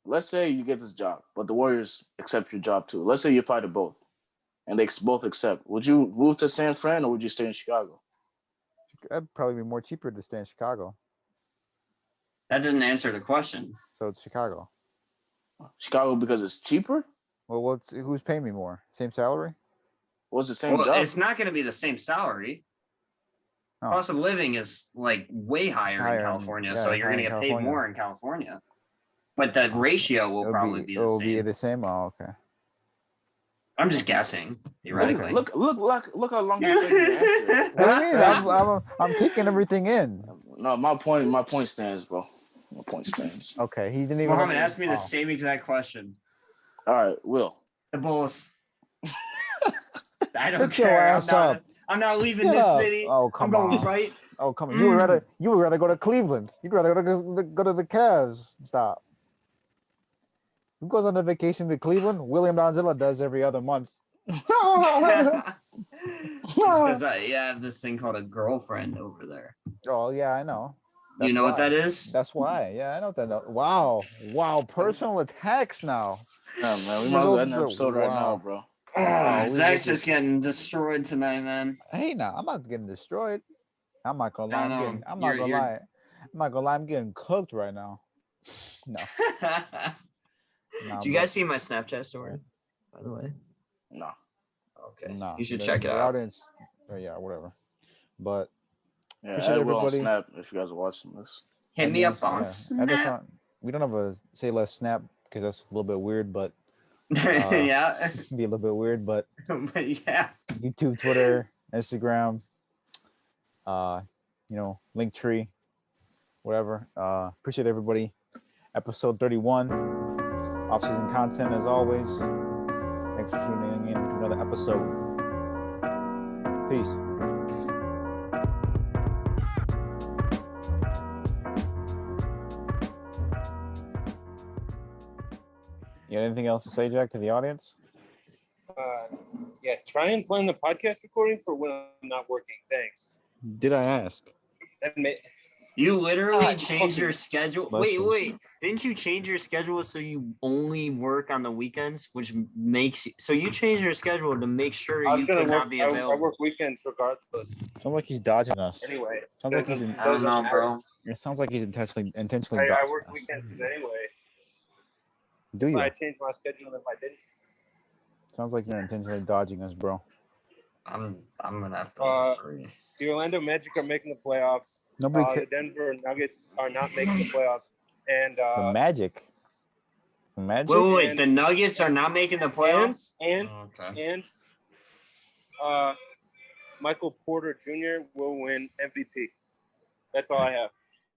let's say you get this job, but the Warriors accept your job too. Let's say you apply to both, and they both accept. Would you move to San Fran or would you stay in Chicago? That'd probably be more cheaper to stay in Chicago. That doesn't answer the question. So it's Chicago. Chicago because it's cheaper? Well, who's paying me more? Same salary? What's the same Well, job? it's not going to be the same salary. Oh. Cost of living is like way higher in California, so you're going to get paid more in California. But the ratio will probably be the same. It'll be the same? Oh, okay. I'm just guessing, theoretically. Look how long this taking to answer. What do you mean? I'm taking everything in. No, my point stands, bro. My point stands. Okay, he didn't even. Mohammed asked me the same exact question. All right, Will. The Bulls. I don't Shut your care. ass up. I'm not leaving Shut this up. city. Oh, come I'm going on. right. Oh, come on. You would rather go to Cleveland. You'd rather go to the Cavs. Stop. Who goes on a vacation to Cleveland? William Donzilla does every other month. It's because I have this thing called a girlfriend over there. Oh, yeah, I know. That's you know why. what that is? That's why. Yeah, I know what that. Wow. Personal attacks now. Yeah, man. We might as well end the episode right now, bro. Zach's just getting destroyed tonight, man. Hey, now I'm not getting destroyed. I'm not gonna lie. I'm not gonna lie. I'm getting cooked right now. No. Did you guys see my Snapchat story? By the way. No. Okay. No. You should check it out. Audience, yeah, whatever. But yeah, add Will on Snap if you guys are watching this. Hit me up on Snap. We don't have a say less Snap because that's a little bit weird, but yeah, be a little bit weird, but yeah. YouTube, Twitter, Instagram, Linktree, whatever. Appreciate everybody. Episode 31, off-season content as always. Thanks for tuning in to another episode. Peace. You got anything else to say, Jack, to the audience? Yeah, try and plan the podcast recording for when I'm not working. Thanks. Did I ask? You literally changed your schedule. Wait. Didn't you change your schedule so you only work on the weekends, which makes you... So you changed your schedule to make sure you could not be available. I work weekends regardless. Sounds like he's dodging us. Anyway. Sounds like I don't know, bro. It sounds like he's intentionally dodging I work us. weekends anyway. Do you? I changed my schedule if I didn't. Sounds like you're intentionally dodging us, bro. I'm gonna have to agree. The Orlando Magic are making the playoffs. The Denver Nuggets are not making the playoffs. And the Magic. Wait, the Nuggets are not making the playoffs? And Michael Porter Jr. will win MVP. That's all I have.